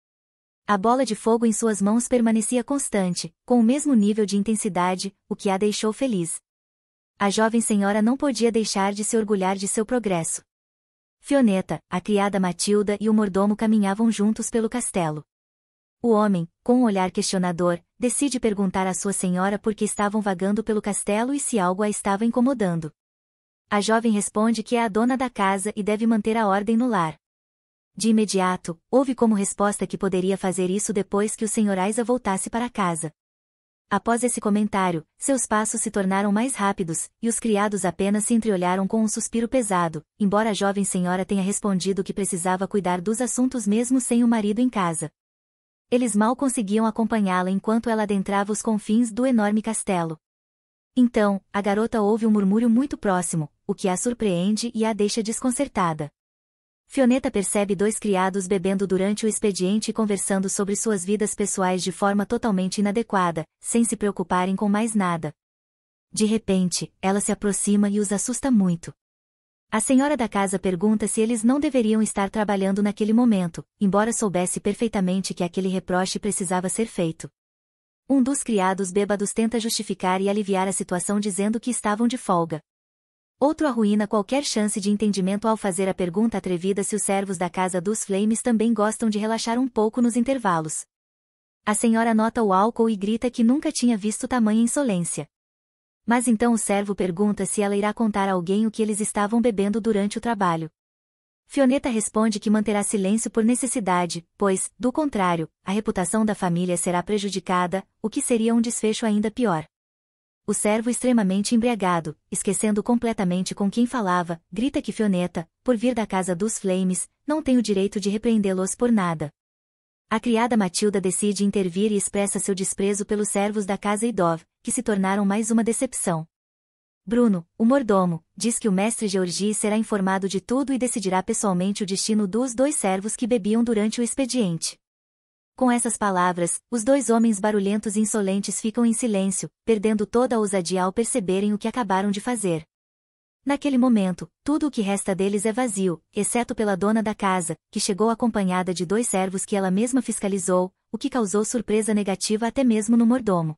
A bola de fogo em suas mãos permanecia constante, com o mesmo nível de intensidade, o que a deixou feliz. A jovem senhora não podia deixar de se orgulhar de seu progresso. Fioneta, a criada Matilda e o mordomo caminhavam juntos pelo castelo. O homem, com um olhar questionador, decide perguntar à sua senhora por que estavam vagando pelo castelo e se algo a estava incomodando. A jovem responde que é a dona da casa e deve manter a ordem no lar. De imediato, houve como resposta que poderia fazer isso depois que o senhor Aissa voltasse para casa. Após esse comentário, seus passos se tornaram mais rápidos, e os criados apenas se entreolharam com um suspiro pesado, embora a jovem senhora tenha respondido que precisava cuidar dos assuntos mesmo sem o marido em casa. Eles mal conseguiam acompanhá-la enquanto ela adentrava os confins do enorme castelo. Então, a garota ouve um murmúrio muito próximo, o que a surpreende e a deixa desconcertada. Fioneta percebe dois criados bebendo durante o expediente e conversando sobre suas vidas pessoais de forma totalmente inadequada, sem se preocuparem com mais nada. De repente, ela se aproxima e os assusta muito. A senhora da casa pergunta se eles não deveriam estar trabalhando naquele momento, embora soubesse perfeitamente que aquele reproche precisava ser feito. Um dos criados bêbados tenta justificar e aliviar a situação dizendo que estavam de folga. Outro arruína qualquer chance de entendimento ao fazer a pergunta atrevida se os servos da casa dos Flames também gostam de relaxar um pouco nos intervalos. A senhora nota o álcool e grita que nunca tinha visto tamanha insolência. Mas então o servo pergunta se ela irá contar a alguém o que eles estavam bebendo durante o trabalho. Fioneta responde que manterá silêncio por necessidade, pois, do contrário, a reputação da família será prejudicada, o que seria um desfecho ainda pior. O servo extremamente embriagado, esquecendo completamente com quem falava, grita que Fioneta, por vir da casa dos Flames, não tem o direito de repreendê-los por nada. A criada Matilda decide intervir e expressa seu desprezo pelos servos da casa Idov, que se tornaram mais uma decepção. Bruno, o mordomo, diz que o mestre Georgie será informado de tudo e decidirá pessoalmente o destino dos dois servos que bebiam durante o expediente. Com essas palavras, os dois homens barulhentos e insolentes ficam em silêncio, perdendo toda a ousadia ao perceberem o que acabaram de fazer. Naquele momento, tudo o que resta deles é vazio, exceto pela dona da casa, que chegou acompanhada de dois servos que ela mesma fiscalizou, o que causou surpresa negativa até mesmo no mordomo.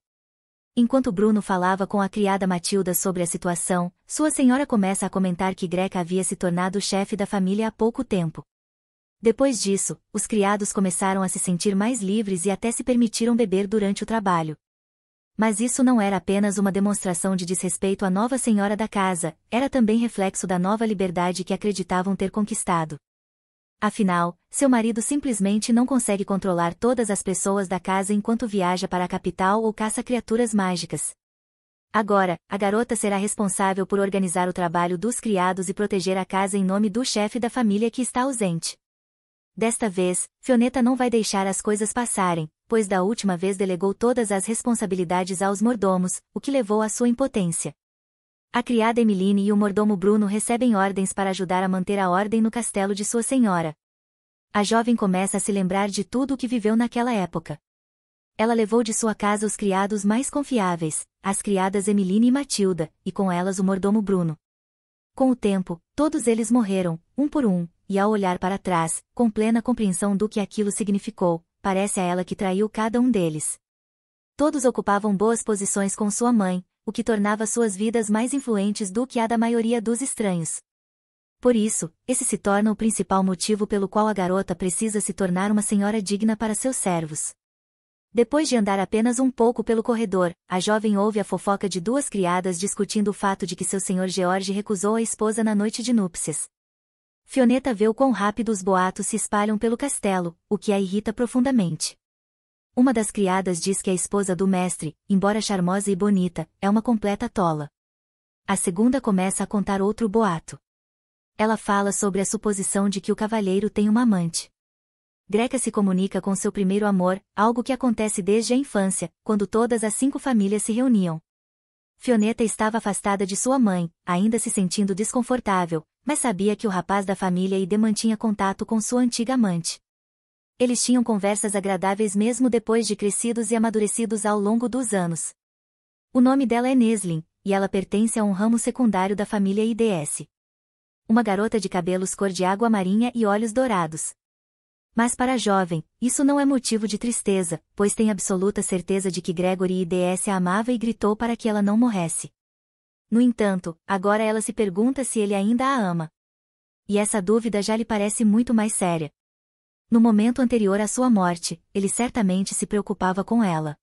Enquanto Bruno falava com a criada Matilda sobre a situação, sua senhora começa a comentar que Greca havia se tornado chefe da família há pouco tempo. Depois disso, os criados começaram a se sentir mais livres e até se permitiram beber durante o trabalho. Mas isso não era apenas uma demonstração de desrespeito à nova senhora da casa, era também reflexo da nova liberdade que acreditavam ter conquistado. Afinal, seu marido simplesmente não consegue controlar todas as pessoas da casa enquanto viaja para a capital ou caça criaturas mágicas. Agora, a garota será responsável por organizar o trabalho dos criados e proteger a casa em nome do chefe da família que está ausente. Desta vez, Fioneta não vai deixar as coisas passarem, pois da última vez delegou todas as responsabilidades aos mordomos, o que levou à sua impotência. A criada Emeline e o mordomo Bruno recebem ordens para ajudar a manter a ordem no castelo de sua senhora. A jovem começa a se lembrar de tudo o que viveu naquela época. Ela levou de sua casa os criados mais confiáveis, as criadas Emeline e Matilda, e com elas o mordomo Bruno. Com o tempo, todos eles morreram, um por um, e ao olhar para trás, com plena compreensão do que aquilo significou, parece a ela que traiu cada um deles. Todos ocupavam boas posições com sua mãe, o que tornava suas vidas mais influentes do que a da maioria dos estranhos. Por isso, esse se torna o principal motivo pelo qual a garota precisa se tornar uma senhora digna para seus servos. Depois de andar apenas um pouco pelo corredor, a jovem ouve a fofoca de duas criadas discutindo o fato de que seu senhor George recusou a esposa na noite de núpcias. Fioneta vê o quão rápido os boatos se espalham pelo castelo, o que a irrita profundamente. Uma das criadas diz que a esposa do mestre, embora charmosa e bonita, é uma completa tola. A segunda começa a contar outro boato. Ela fala sobre a suposição de que o cavalheiro tem uma amante. Greca se comunica com seu primeiro amor, algo que acontece desde a infância, quando todas as 5 famílias se reuniam. Fioneta estava afastada de sua mãe, ainda se sentindo desconfortável, mas sabia que o rapaz da família Ide mantinha contato com sua antiga amante. Eles tinham conversas agradáveis mesmo depois de crescidos e amadurecidos ao longo dos anos. O nome dela é Neslin, e ela pertence a um ramo secundário da família IDS. Uma garota de cabelos cor de água marinha e olhos dourados. Mas para a jovem, isso não é motivo de tristeza, pois tem absoluta certeza de que Gregory IDS a amava e gritou para que ela não morresse. No entanto, agora ela se pergunta se ele ainda a ama. E essa dúvida já lhe parece muito mais séria. No momento anterior à sua morte, ele certamente se preocupava com ela.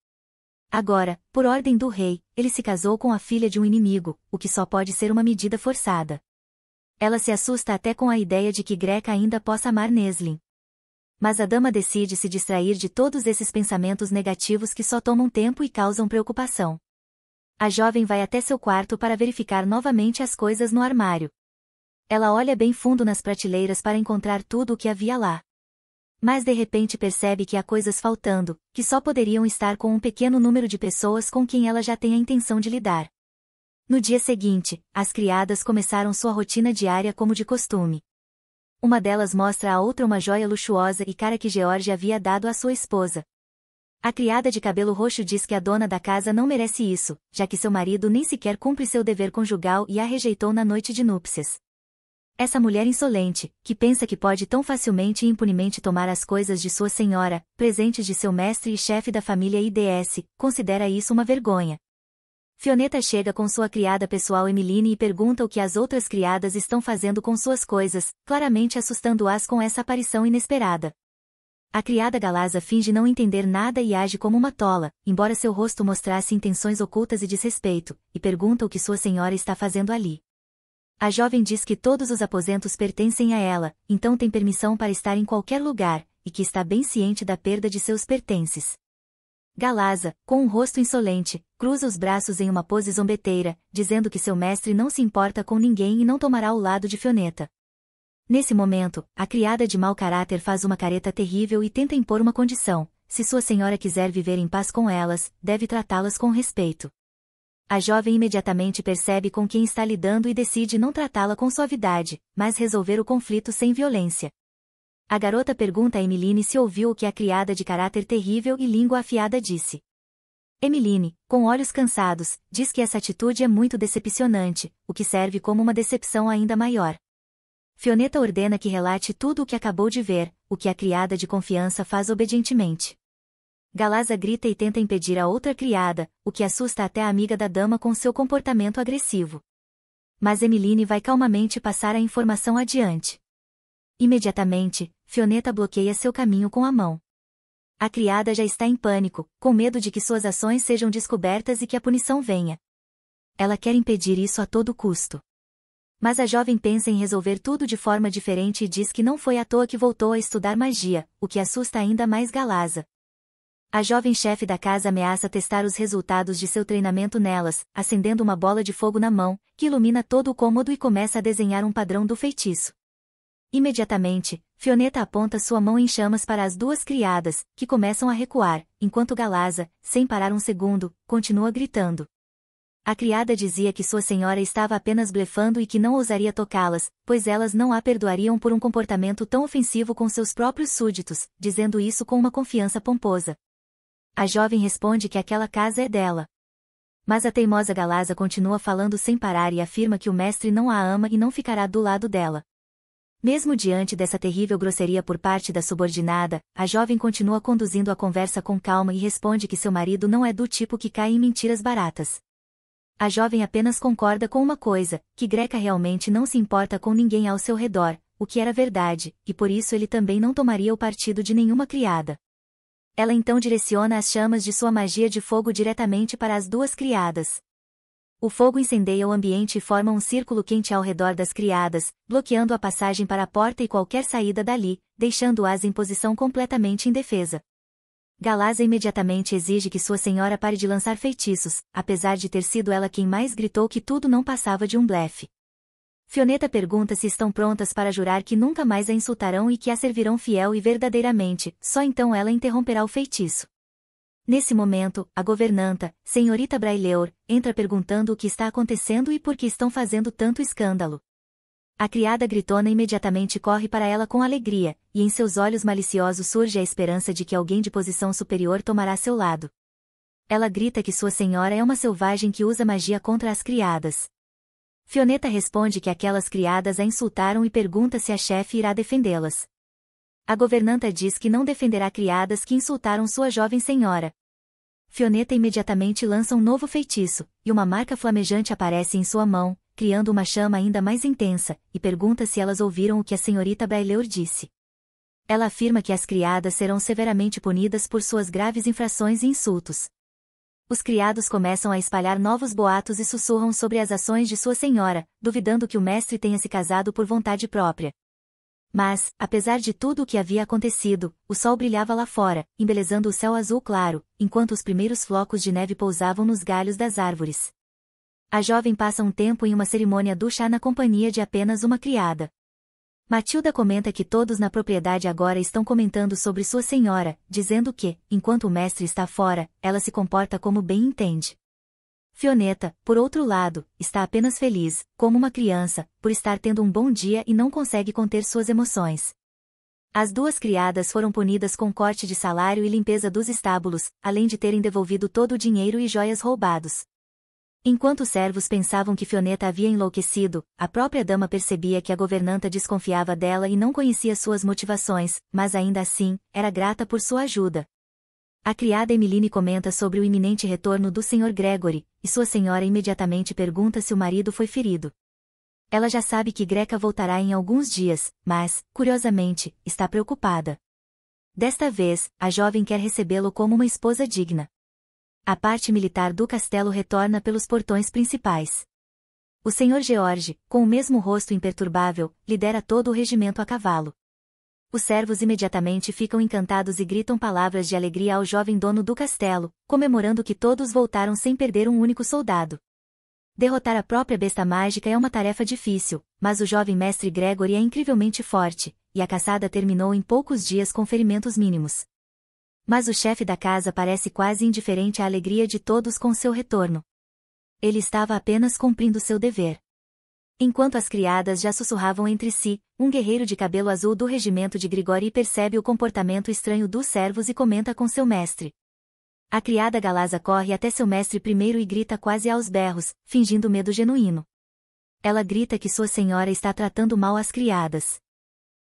Agora, por ordem do rei, ele se casou com a filha de um inimigo, o que só pode ser uma medida forçada. Ela se assusta até com a ideia de que Greca ainda possa amar Neslin. Mas a dama decide se distrair de todos esses pensamentos negativos que só tomam tempo e causam preocupação. A jovem vai até seu quarto para verificar novamente as coisas no armário. Ela olha bem fundo nas prateleiras para encontrar tudo o que havia lá. Mas de repente percebe que há coisas faltando, que só poderiam estar com um pequeno número de pessoas com quem ela já tem a intenção de lidar. No dia seguinte, as criadas começaram sua rotina diária como de costume. Uma delas mostra à outra uma joia luxuosa e cara que George havia dado à sua esposa. A criada de cabelo roxo diz que a dona da casa não merece isso, já que seu marido nem sequer cumpre seu dever conjugal e a rejeitou na noite de núpcias. Essa mulher insolente, que pensa que pode tão facilmente e impunemente tomar as coisas de sua senhora, presentes de seu mestre e chefe da família IDS, considera isso uma vergonha. Fioneta chega com sua criada pessoal Emeline e pergunta o que as outras criadas estão fazendo com suas coisas, claramente assustando-as com essa aparição inesperada. A criada Galaza finge não entender nada e age como uma tola, embora seu rosto mostrasse intenções ocultas e desrespeito, e pergunta o que sua senhora está fazendo ali. A jovem diz que todos os aposentos pertencem a ela, então tem permissão para estar em qualquer lugar, e que está bem ciente da perda de seus pertences. Galaza, com um rosto insolente, cruza os braços em uma pose zombeteira, dizendo que seu mestre não se importa com ninguém e não tomará o lado de Fioneta. Nesse momento, a criada de mau caráter faz uma careta terrível e tenta impor uma condição: se sua senhora quiser viver em paz com elas, deve tratá-las com respeito. A jovem imediatamente percebe com quem está lidando e decide não tratá-la com suavidade, mas resolver o conflito sem violência. A garota pergunta a Emeline se ouviu o que a criada de caráter terrível e língua afiada disse. Emeline, com olhos cansados, diz que essa atitude é muito decepcionante, o que serve como uma decepção ainda maior. Fioneta ordena que relate tudo o que acabou de ver, o que a criada de confiança faz obedientemente. Galaza grita e tenta impedir a outra criada, o que assusta até a amiga da dama com seu comportamento agressivo. Mas Emeline vai calmamente passar a informação adiante. Imediatamente, Fioneta bloqueia seu caminho com a mão. A criada já está em pânico, com medo de que suas ações sejam descobertas e que a punição venha. Ela quer impedir isso a todo custo. Mas a jovem pensa em resolver tudo de forma diferente e diz que não foi à toa que voltou a estudar magia, o que assusta ainda mais Galaza. A jovem chefe da casa ameaça testar os resultados de seu treinamento nelas, acendendo uma bola de fogo na mão, que ilumina todo o cômodo e começa a desenhar um padrão do feitiço. Imediatamente, Fioneta aponta sua mão em chamas para as duas criadas, que começam a recuar, enquanto Galaza, sem parar um segundo, continua gritando. A criada dizia que sua senhora estava apenas blefando e que não ousaria tocá-las, pois elas não a perdoariam por um comportamento tão ofensivo com seus próprios súditos, dizendo isso com uma confiança pomposa. A jovem responde que aquela casa é dela. Mas a teimosa Galaza continua falando sem parar e afirma que o mestre não a ama e não ficará do lado dela. Mesmo diante dessa terrível grosseria por parte da subordinada, a jovem continua conduzindo a conversa com calma e responde que seu marido não é do tipo que cai em mentiras baratas. A jovem apenas concorda com uma coisa, que Greca realmente não se importa com ninguém ao seu redor, o que era verdade, e por isso ele também não tomaria o partido de nenhuma criada. Ela então direciona as chamas de sua magia de fogo diretamente para as duas criadas. O fogo incendeia o ambiente e forma um círculo quente ao redor das criadas, bloqueando a passagem para a porta e qualquer saída dali, deixando-as em posição completamente indefesa. Galaza imediatamente exige que sua senhora pare de lançar feitiços, apesar de ter sido ela quem mais gritou que tudo não passava de um blefe. Fioneta pergunta se estão prontas para jurar que nunca mais a insultarão e que a servirão fiel e verdadeiramente, só então ela interromperá o feitiço. Nesse momento, a governanta, senhorita Brailleur, entra perguntando o que está acontecendo e por que estão fazendo tanto escândalo. A criada gritona imediatamente corre para ela com alegria, e em seus olhos maliciosos surge a esperança de que alguém de posição superior tomará seu lado. Ela grita que sua senhora é uma selvagem que usa magia contra as criadas. Fioneta responde que aquelas criadas a insultaram e pergunta se a chefe irá defendê-las. A governanta diz que não defenderá criadas que insultaram sua jovem senhora. Fioneta imediatamente lança um novo feitiço, e uma marca flamejante aparece em sua mão, criando uma chama ainda mais intensa, e pergunta se elas ouviram o que a senhorita Brailleur disse. Ela afirma que as criadas serão severamente punidas por suas graves infrações e insultos. Os criados começam a espalhar novos boatos e sussurram sobre as ações de sua senhora, duvidando que o mestre tenha se casado por vontade própria. Mas, apesar de tudo o que havia acontecido, o sol brilhava lá fora, embelezando o céu azul claro, enquanto os primeiros flocos de neve pousavam nos galhos das árvores. A jovem passa um tempo em uma cerimônia do chá na companhia de apenas uma criada. Matilda comenta que todos na propriedade agora estão comentando sobre sua senhora, dizendo que, enquanto o mestre está fora, ela se comporta como bem entende. Fioneta, por outro lado, está apenas feliz, como uma criança, por estar tendo um bom dia e não consegue conter suas emoções. As duas criadas foram punidas com corte de salário e limpeza dos estábulos, além de terem devolvido todo o dinheiro e joias roubados. Enquanto os servos pensavam que Fioneta havia enlouquecido, a própria dama percebia que a governanta desconfiava dela e não conhecia suas motivações, mas ainda assim, era grata por sua ajuda. A criada Emmeline comenta sobre o iminente retorno do Sr. Gregory, e sua senhora imediatamente pergunta se o marido foi ferido. Ela já sabe que Greca voltará em alguns dias, mas, curiosamente, está preocupada. Desta vez, a jovem quer recebê-lo como uma esposa digna. A parte militar do castelo retorna pelos portões principais. O Sr. George, com o mesmo rosto imperturbável, lidera todo o regimento a cavalo. Os servos imediatamente ficam encantados e gritam palavras de alegria ao jovem dono do castelo, comemorando que todos voltaram sem perder um único soldado. Derrotar a própria besta mágica é uma tarefa difícil, mas o jovem mestre Gregory é incrivelmente forte, e a caçada terminou em poucos dias com ferimentos mínimos. Mas o chefe da casa parece quase indiferente à alegria de todos com seu retorno. Ele estava apenas cumprindo seu dever. Enquanto as criadas já sussurravam entre si, um guerreiro de cabelo azul do regimento de Grigori percebe o comportamento estranho dos servos e comenta com seu mestre. A criada Galaza corre até seu mestre primeiro e grita quase aos berros, fingindo medo genuíno. Ela grita que sua senhora está tratando mal as criadas.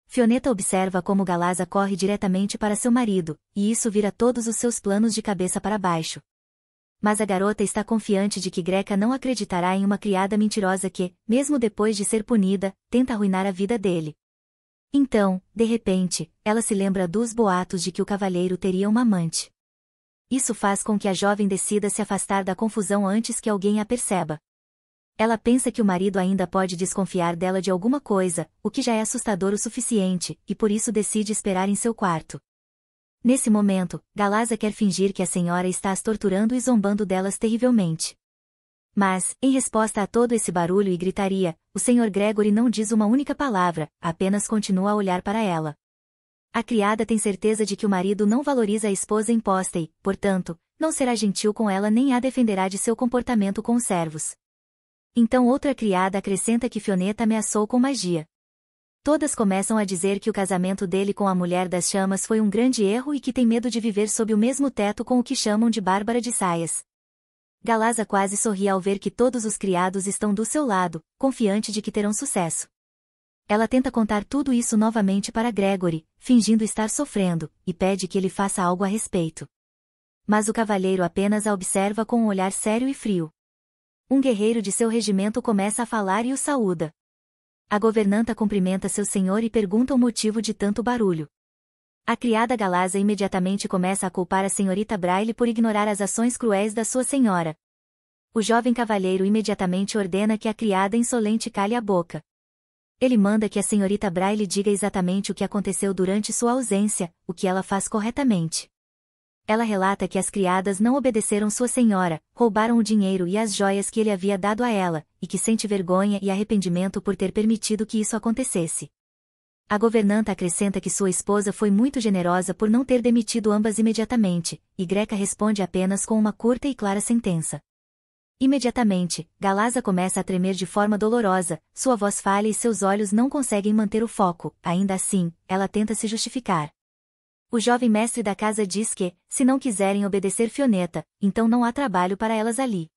Fioneta observa como Galaza corre diretamente para seu marido, e isso vira todos os seus planos de cabeça para baixo. Mas a garota está confiante de que Greca não acreditará em uma criada mentirosa que, mesmo depois de ser punida, tenta arruinar a vida dele. Então, de repente, ela se lembra dos boatos de que o cavalheiro teria uma amante. Isso faz com que a jovem decida se afastar da confusão antes que alguém a perceba. Ela pensa que o marido ainda pode desconfiar dela de alguma coisa, o que já é assustador o suficiente, e por isso decide esperar em seu quarto. Nesse momento, Galaza quer fingir que a senhora está as torturando e zombando delas terrivelmente. Mas, em resposta a todo esse barulho e gritaria, o Sr. Gregory não diz uma única palavra, apenas continua a olhar para ela. A criada tem certeza de que o marido não valoriza a esposa imposta e, portanto, não será gentil com ela nem a defenderá de seu comportamento com os servos. Então outra criada acrescenta que Fioneta ameaçou com magia. Todas começam a dizer que o casamento dele com a mulher das chamas foi um grande erro e que tem medo de viver sob o mesmo teto com o que chamam de Bárbara de Saias. Galaza quase sorri ao ver que todos os criados estão do seu lado, confiante de que terão sucesso. Ela tenta contar tudo isso novamente para Gregory, fingindo estar sofrendo, e pede que ele faça algo a respeito. Mas o cavalheiro apenas a observa com um olhar sério e frio. Um guerreiro de seu regimento começa a falar e o saúda. A governanta cumprimenta seu senhor e pergunta o motivo de tanto barulho. A criada Galaza imediatamente começa a culpar a senhorita Braille por ignorar as ações cruéis da sua senhora. O jovem cavalheiro imediatamente ordena que a criada insolente cale a boca. Ele manda que a senhorita Braille diga exatamente o que aconteceu durante sua ausência, o que ela faz corretamente. Ela relata que as criadas não obedeceram sua senhora, roubaram o dinheiro e as joias que ele havia dado a ela, e que sente vergonha e arrependimento por ter permitido que isso acontecesse. A governanta acrescenta que sua esposa foi muito generosa por não ter demitido ambas imediatamente, e Greca responde apenas com uma curta e clara sentença. Imediatamente, Galaza começa a tremer de forma dolorosa, sua voz falha e seus olhos não conseguem manter o foco, ainda assim, ela tenta se justificar. O jovem mestre da casa diz que, se não quiserem obedecer Fioneta, então não há trabalho para elas ali.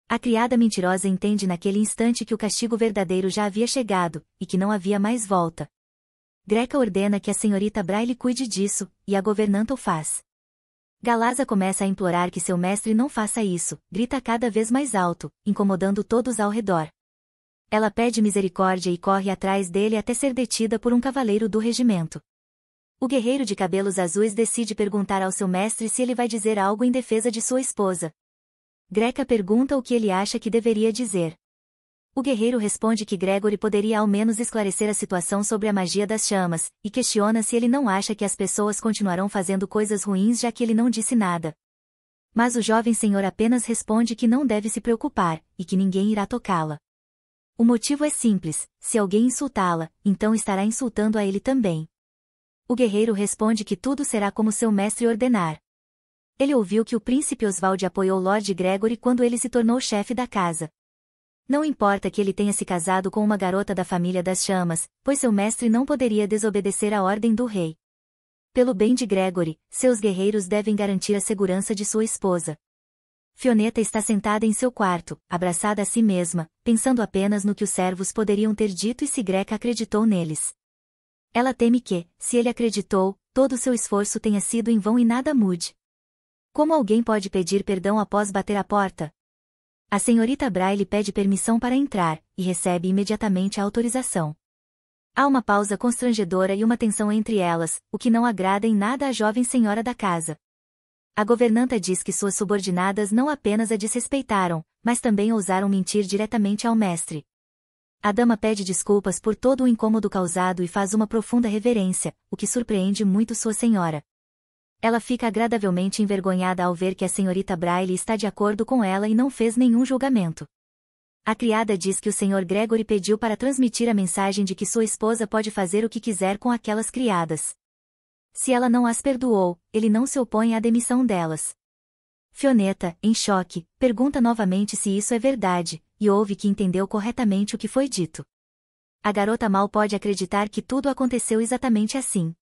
A criada mentirosa entende naquele instante que o castigo verdadeiro já havia chegado, e que não havia mais volta. Greca ordena que a senhorita Braille cuide disso, e a governanta o faz. Galaza começa a implorar que seu mestre não faça isso, grita cada vez mais alto, incomodando todos ao redor. Ela pede misericórdia e corre atrás dele até ser detida por um cavaleiro do regimento. O guerreiro de cabelos azuis decide perguntar ao seu mestre se ele vai dizer algo em defesa de sua esposa. Greca pergunta o que ele acha que deveria dizer. O guerreiro responde que Gregory poderia ao menos esclarecer a situação sobre a magia das chamas, e questiona se ele não acha que as pessoas continuarão fazendo coisas ruins já que ele não disse nada. Mas o jovem senhor apenas responde que não deve se preocupar, e que ninguém irá tocá-la. O motivo é simples: se alguém insultá-la, então estará insultando a ele também. O guerreiro responde que tudo será como seu mestre ordenar. Ele ouviu que o príncipe Oswald apoiou Lord Gregory quando ele se tornou chefe da casa. Não importa que ele tenha se casado com uma garota da família das chamas, pois seu mestre não poderia desobedecer a ordem do rei. Pelo bem de Gregory, seus guerreiros devem garantir a segurança de sua esposa. Fioneta está sentada em seu quarto, abraçada a si mesma, pensando apenas no que os servos poderiam ter dito e se Greca acreditou neles. Ela teme que, se ele acreditou, todo seu esforço tenha sido em vão e nada mude. Como alguém pode pedir perdão após bater a porta? A senhorita Braille pede permissão para entrar, e recebe imediatamente a autorização. Há uma pausa constrangedora e uma tensão entre elas, o que não agrada em nada à jovem senhora da casa. A governanta diz que suas subordinadas não apenas a desrespeitaram, mas também ousaram mentir diretamente ao mestre. A dama pede desculpas por todo o incômodo causado e faz uma profunda reverência, o que surpreende muito sua senhora. Ela fica agradavelmente envergonhada ao ver que a senhorita Braille está de acordo com ela e não fez nenhum julgamento. A criada diz que o Sr. Gregory pediu para transmitir a mensagem de que sua esposa pode fazer o que quiser com aquelas criadas. Se ela não as perdoou, ele não se opõe à demissão delas. Fioneta, em choque, pergunta novamente se isso é verdade, e ouve que entendeu corretamente o que foi dito. A garota mal pode acreditar que tudo aconteceu exatamente assim.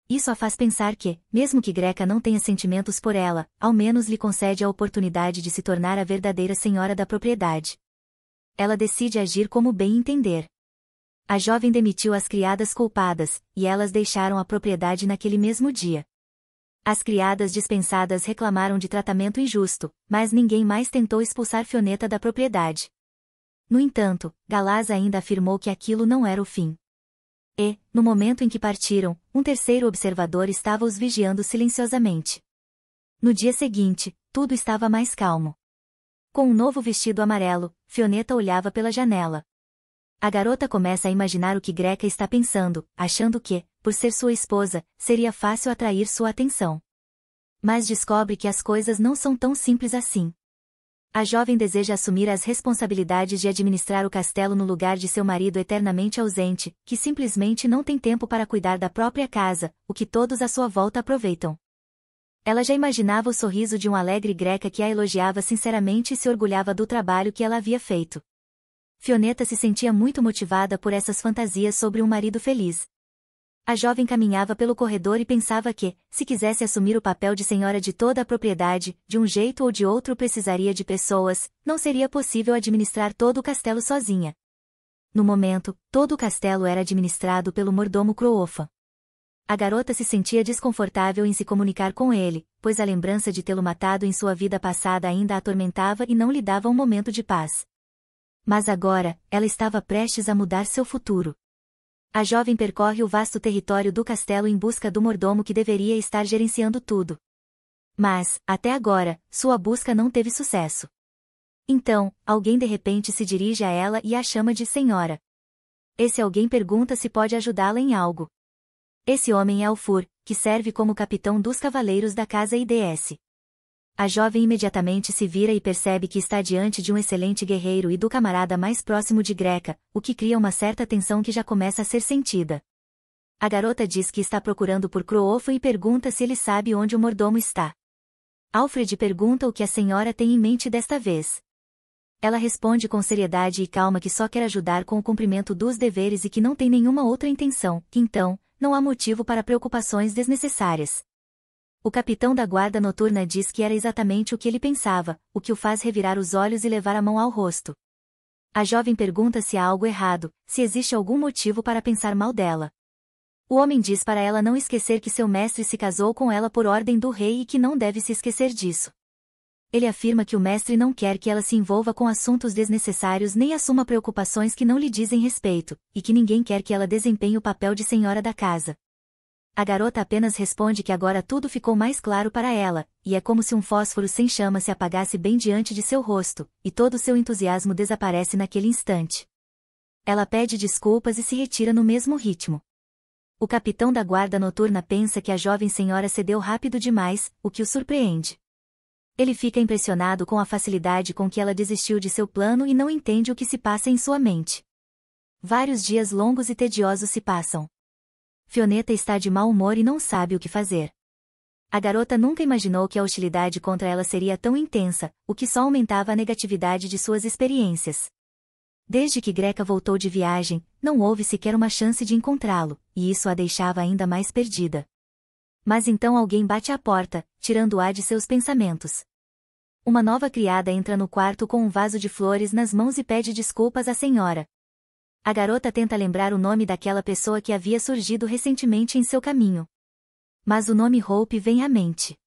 Isso a faz pensar que, mesmo que Greca não tenha sentimentos por ela, ao menos lhe concede a oportunidade de se tornar a verdadeira senhora da propriedade. Ela decide agir como bem entender. A jovem demitiu as criadas culpadas, e elas deixaram a propriedade naquele mesmo dia. As criadas dispensadas reclamaram de tratamento injusto, mas ninguém mais tentou expulsar Fioneta da propriedade. No entanto, Galaza ainda afirmou que aquilo não era o fim. E, no momento em que partiram, um terceiro observador estava os vigiando silenciosamente. No dia seguinte, tudo estava mais calmo. Com um novo vestido amarelo, Fioneta olhava pela janela. A garota começa a imaginar o que Greca está pensando, achando que, por ser sua esposa, seria fácil atrair sua atenção. Mas descobre que as coisas não são tão simples assim. A jovem deseja assumir as responsabilidades de administrar o castelo no lugar de seu marido eternamente ausente, que simplesmente não tem tempo para cuidar da própria casa, o que todos à sua volta aproveitam. Ela já imaginava o sorriso de um alegre Greca que a elogiava sinceramente e se orgulhava do trabalho que ela havia feito. Fioneta se sentia muito motivada por essas fantasias sobre um marido feliz. A jovem caminhava pelo corredor e pensava que, se quisesse assumir o papel de senhora de toda a propriedade, de um jeito ou de outro precisaria de pessoas, não seria possível administrar todo o castelo sozinha. No momento, todo o castelo era administrado pelo mordomo Croofa. A garota se sentia desconfortável em se comunicar com ele, pois a lembrança de tê-lo matado em sua vida passada ainda a atormentava e não lhe dava um momento de paz. Mas agora, ela estava prestes a mudar seu futuro. A jovem percorre o vasto território do castelo em busca do mordomo que deveria estar gerenciando tudo. Mas, até agora, sua busca não teve sucesso. Então, alguém de repente se dirige a ela e a chama de senhora. Esse alguém pergunta se pode ajudá-la em algo. Esse homem é Alfur, que serve como capitão dos cavaleiros da casa IDS. A jovem imediatamente se vira e percebe que está diante de um excelente guerreiro e do camarada mais próximo de Greca, o que cria uma certa tensão que já começa a ser sentida. A garota diz que está procurando por Croofa e pergunta se ele sabe onde o mordomo está. Alfred pergunta o que a senhora tem em mente desta vez. Ela responde com seriedade e calma que só quer ajudar com o cumprimento dos deveres e que não tem nenhuma outra intenção, que então, não há motivo para preocupações desnecessárias. O capitão da guarda noturna diz que era exatamente o que ele pensava, o que o faz revirar os olhos e levar a mão ao rosto. A jovem pergunta se há algo errado, se existe algum motivo para pensar mal dela. O homem diz para ela não esquecer que seu mestre se casou com ela por ordem do rei e que não deve se esquecer disso. Ele afirma que o mestre não quer que ela se envolva com assuntos desnecessários nem assuma preocupações que não lhe dizem respeito, e que ninguém quer que ela desempenhe o papel de senhora da casa. A garota apenas responde que agora tudo ficou mais claro para ela, e é como se um fósforo sem chama se apagasse bem diante de seu rosto, e todo seu entusiasmo desaparece naquele instante. Ela pede desculpas e se retira no mesmo ritmo. O capitão da guarda noturna pensa que a jovem senhora cedeu rápido demais, o que o surpreende. Ele fica impressionado com a facilidade com que ela desistiu de seu plano e não entende o que se passa em sua mente. Vários dias longos e tediosos se passam. Fioneta está de mau humor e não sabe o que fazer. A garota nunca imaginou que a hostilidade contra ela seria tão intensa, o que só aumentava a negatividade de suas experiências. Desde que Greca voltou de viagem, não houve sequer uma chance de encontrá-lo, e isso a deixava ainda mais perdida. Mas então alguém bate à porta, tirando-a de seus pensamentos. Uma nova criada entra no quarto com um vaso de flores nas mãos e pede desculpas à senhora. A garota tenta lembrar o nome daquela pessoa que havia surgido recentemente em seu caminho. Mas o nome Hope vem à mente.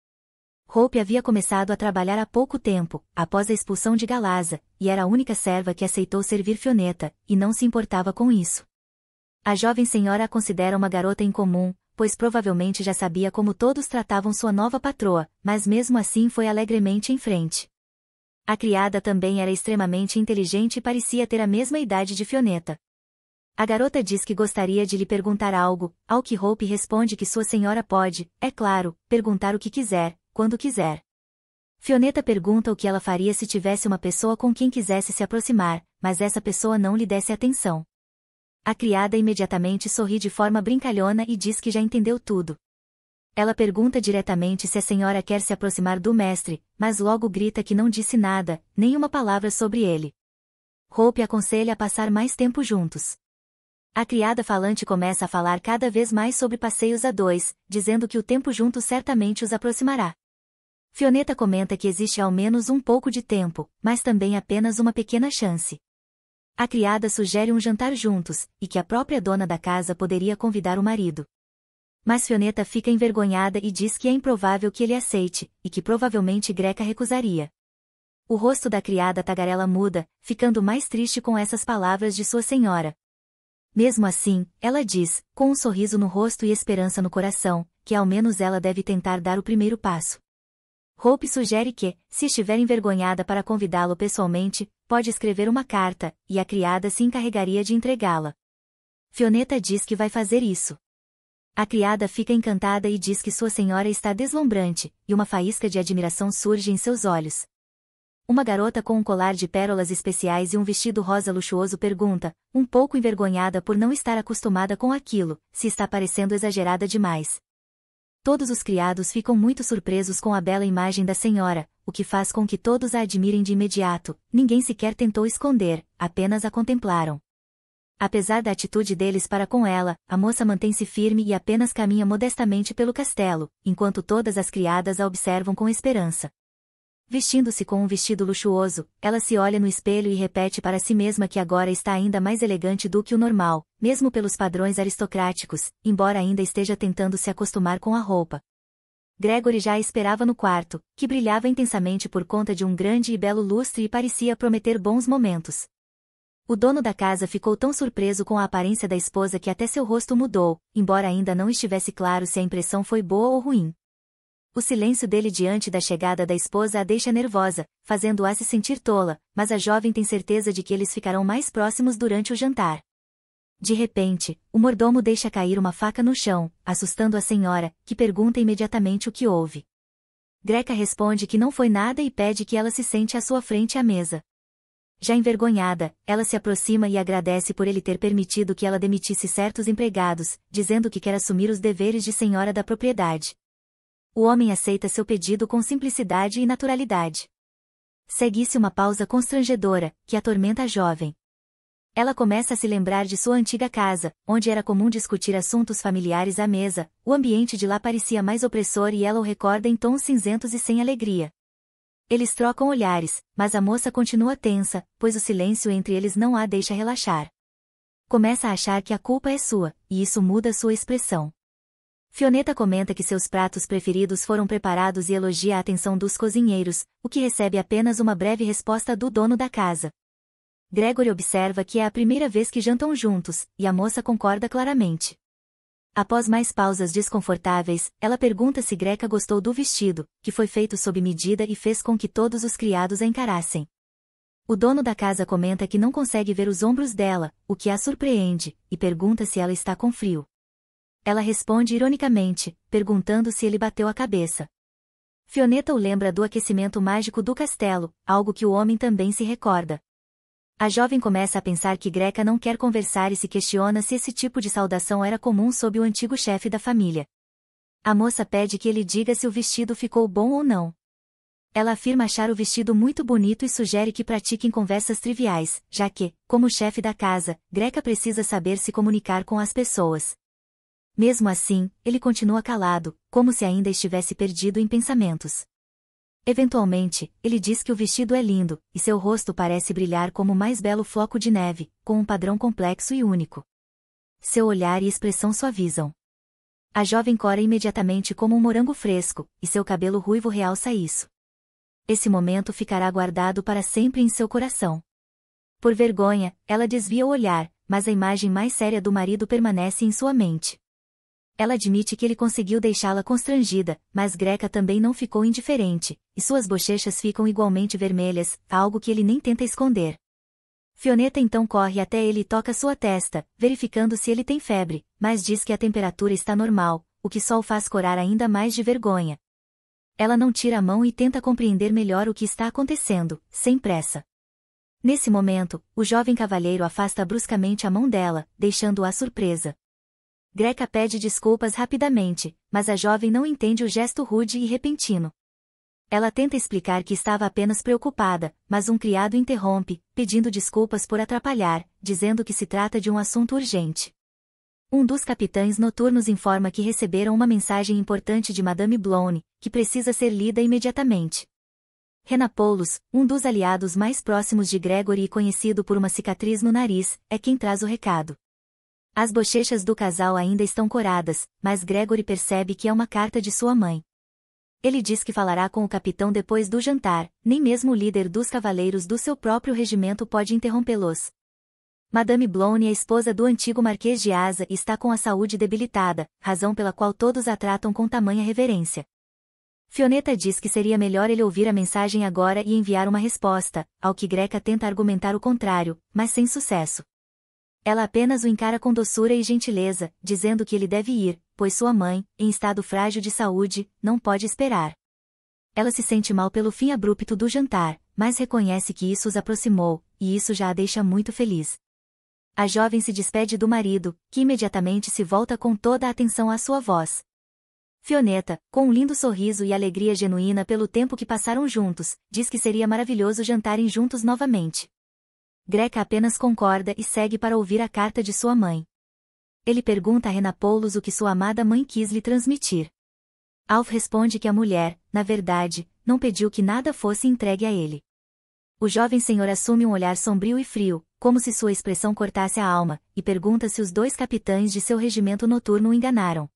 Hope havia começado a trabalhar há pouco tempo, após a expulsão de Galaza, e era a única serva que aceitou servir Fioneta, e não se importava com isso. A jovem senhora a considera uma garota incomum, pois provavelmente já sabia como todos tratavam sua nova patroa, mas mesmo assim foi alegremente em frente. A criada também era extremamente inteligente e parecia ter a mesma idade de Fioneta. A garota diz que gostaria de lhe perguntar algo, ao que Hope responde que sua senhora pode, é claro, perguntar o que quiser, quando quiser. Fioneta pergunta o que ela faria se tivesse uma pessoa com quem quisesse se aproximar, mas essa pessoa não lhe desse atenção. A criada imediatamente sorri de forma brincalhona e diz que já entendeu tudo. Ela pergunta diretamente se a senhora quer se aproximar do mestre, mas logo grita que não disse nada, nem uma palavra sobre ele. Hope aconselha a passar mais tempo juntos. A criada falante começa a falar cada vez mais sobre passeios a dois, dizendo que o tempo juntos certamente os aproximará. Fioneta comenta que existe ao menos um pouco de tempo, mas também apenas uma pequena chance. A criada sugere um jantar juntos, e que a própria dona da casa poderia convidar o marido. Mas Fioneta fica envergonhada e diz que é improvável que ele aceite, e que provavelmente Greca recusaria. O rosto da criada tagarela muda, ficando mais triste com essas palavras de sua senhora. Mesmo assim, ela diz, com um sorriso no rosto e esperança no coração, que ao menos ela deve tentar dar o primeiro passo. Hope sugere que, se estiver envergonhada para convidá-lo pessoalmente, pode escrever uma carta, e a criada se encarregaria de entregá-la. Fioneta diz que vai fazer isso. A criada fica encantada e diz que sua senhora está deslumbrante, e uma faísca de admiração surge em seus olhos. Uma garota com um colar de pérolas especiais e um vestido rosa luxuoso pergunta, um pouco envergonhada por não estar acostumada com aquilo, se está parecendo exagerada demais. Todos os criados ficam muito surpresos com a bela imagem da senhora, o que faz com que todos a admirem de imediato. Ninguém sequer tentou esconder, apenas a contemplaram. Apesar da atitude deles para com ela, a moça mantém-se firme e apenas caminha modestamente pelo castelo, enquanto todas as criadas a observam com esperança. Vestindo-se com um vestido luxuoso, ela se olha no espelho e repete para si mesma que agora está ainda mais elegante do que o normal, mesmo pelos padrões aristocráticos, embora ainda esteja tentando se acostumar com a roupa. Gregory já a esperava no quarto, que brilhava intensamente por conta de um grande e belo lustre e parecia prometer bons momentos. O dono da casa ficou tão surpreso com a aparência da esposa que até seu rosto mudou, embora ainda não estivesse claro se a impressão foi boa ou ruim. O silêncio dele diante da chegada da esposa a deixa nervosa, fazendo-a se sentir tola, mas a jovem tem certeza de que eles ficarão mais próximos durante o jantar. De repente, o mordomo deixa cair uma faca no chão, assustando a senhora, que pergunta imediatamente o que houve. Greca responde que não foi nada e pede que ela se sente à sua frente à mesa. Já envergonhada, ela se aproxima e agradece por ele ter permitido que ela demitisse certos empregados, dizendo que quer assumir os deveres de senhora da propriedade. O homem aceita seu pedido com simplicidade e naturalidade. Segue-se uma pausa constrangedora, que atormenta a jovem. Ela começa a se lembrar de sua antiga casa, onde era comum discutir assuntos familiares à mesa. O ambiente de lá parecia mais opressor e ela o recorda em tons cinzentos e sem alegria. Eles trocam olhares, mas a moça continua tensa, pois o silêncio entre eles não a deixa relaxar. Começa a achar que a culpa é sua, e isso muda sua expressão. Fioneta comenta que seus pratos preferidos foram preparados e elogia a atenção dos cozinheiros, o que recebe apenas uma breve resposta do dono da casa. Gregory observa que é a primeira vez que jantam juntos, e a moça concorda claramente. Após mais pausas desconfortáveis, ela pergunta se Greca gostou do vestido, que foi feito sob medida e fez com que todos os criados a encarassem. O dono da casa comenta que não consegue ver os ombros dela, o que a surpreende, e pergunta se ela está com frio. Ela responde ironicamente, perguntando se ele bateu a cabeça. Fioneta o lembra do aquecimento mágico do castelo, algo que o homem também se recorda. A jovem começa a pensar que Greca não quer conversar e se questiona se esse tipo de saudação era comum sob o antigo chefe da família. A moça pede que ele diga se o vestido ficou bom ou não. Ela afirma achar o vestido muito bonito e sugere que pratiquem conversas triviais, já que, como chefe da casa, Greca precisa saber se comunicar com as pessoas. Mesmo assim, ele continua calado, como se ainda estivesse perdido em pensamentos. Eventualmente, ele diz que o vestido é lindo, e seu rosto parece brilhar como o mais belo floco de neve, com um padrão complexo e único. Seu olhar e expressão suavizam. A jovem cora imediatamente como um morango fresco, e seu cabelo ruivo realça isso. Esse momento ficará guardado para sempre em seu coração. Por vergonha, ela desvia o olhar, mas a imagem mais séria do marido permanece em sua mente. Ela admite que ele conseguiu deixá-la constrangida, mas Greca também não ficou indiferente, e suas bochechas ficam igualmente vermelhas, algo que ele nem tenta esconder. Fioneta então corre até ele e toca sua testa, verificando se ele tem febre, mas diz que a temperatura está normal, o que só o faz corar ainda mais de vergonha. Ela não tira a mão e tenta compreender melhor o que está acontecendo, sem pressa. Nesse momento, o jovem cavalheiro afasta bruscamente a mão dela, deixando-a surpresa. Greca pede desculpas rapidamente, mas a jovem não entende o gesto rude e repentino. Ela tenta explicar que estava apenas preocupada, mas um criado interrompe, pedindo desculpas por atrapalhar, dizendo que se trata de um assunto urgente. Um dos capitães noturnos informa que receberam uma mensagem importante de Madame Blonde, que precisa ser lida imediatamente. Renapoulos, um dos aliados mais próximos de Gregory e conhecido por uma cicatriz no nariz, é quem traz o recado. As bochechas do casal ainda estão coradas, mas Gregory percebe que é uma carta de sua mãe. Ele diz que falará com o capitão depois do jantar, nem mesmo o líder dos cavaleiros do seu próprio regimento pode interrompê-los. Madame Blonde é esposa do antigo Marquês de Asa e está com a saúde debilitada, razão pela qual todos a tratam com tamanha reverência. Fioneta diz que seria melhor ele ouvir a mensagem agora e enviar uma resposta, ao que Greca tenta argumentar o contrário, mas sem sucesso. Ela apenas o encara com doçura e gentileza, dizendo que ele deve ir, pois sua mãe, em estado frágil de saúde, não pode esperar. Ela se sente mal pelo fim abrupto do jantar, mas reconhece que isso os aproximou, e isso já a deixa muito feliz. A jovem se despede do marido, que imediatamente se volta com toda a atenção à sua voz. Fioneta, com um lindo sorriso e alegria genuína pelo tempo que passaram juntos, diz que seria maravilhoso jantarem juntos novamente. Greca apenas concorda e segue para ouvir a carta de sua mãe. Ele pergunta a Renapoulos o que sua amada mãe quis lhe transmitir. Alf responde que a mulher, na verdade, não pediu que nada fosse entregue a ele. O jovem senhor assume um olhar sombrio e frio, como se sua expressão cortasse a alma, e pergunta se os 2 capitães de seu regimento noturno o enganaram.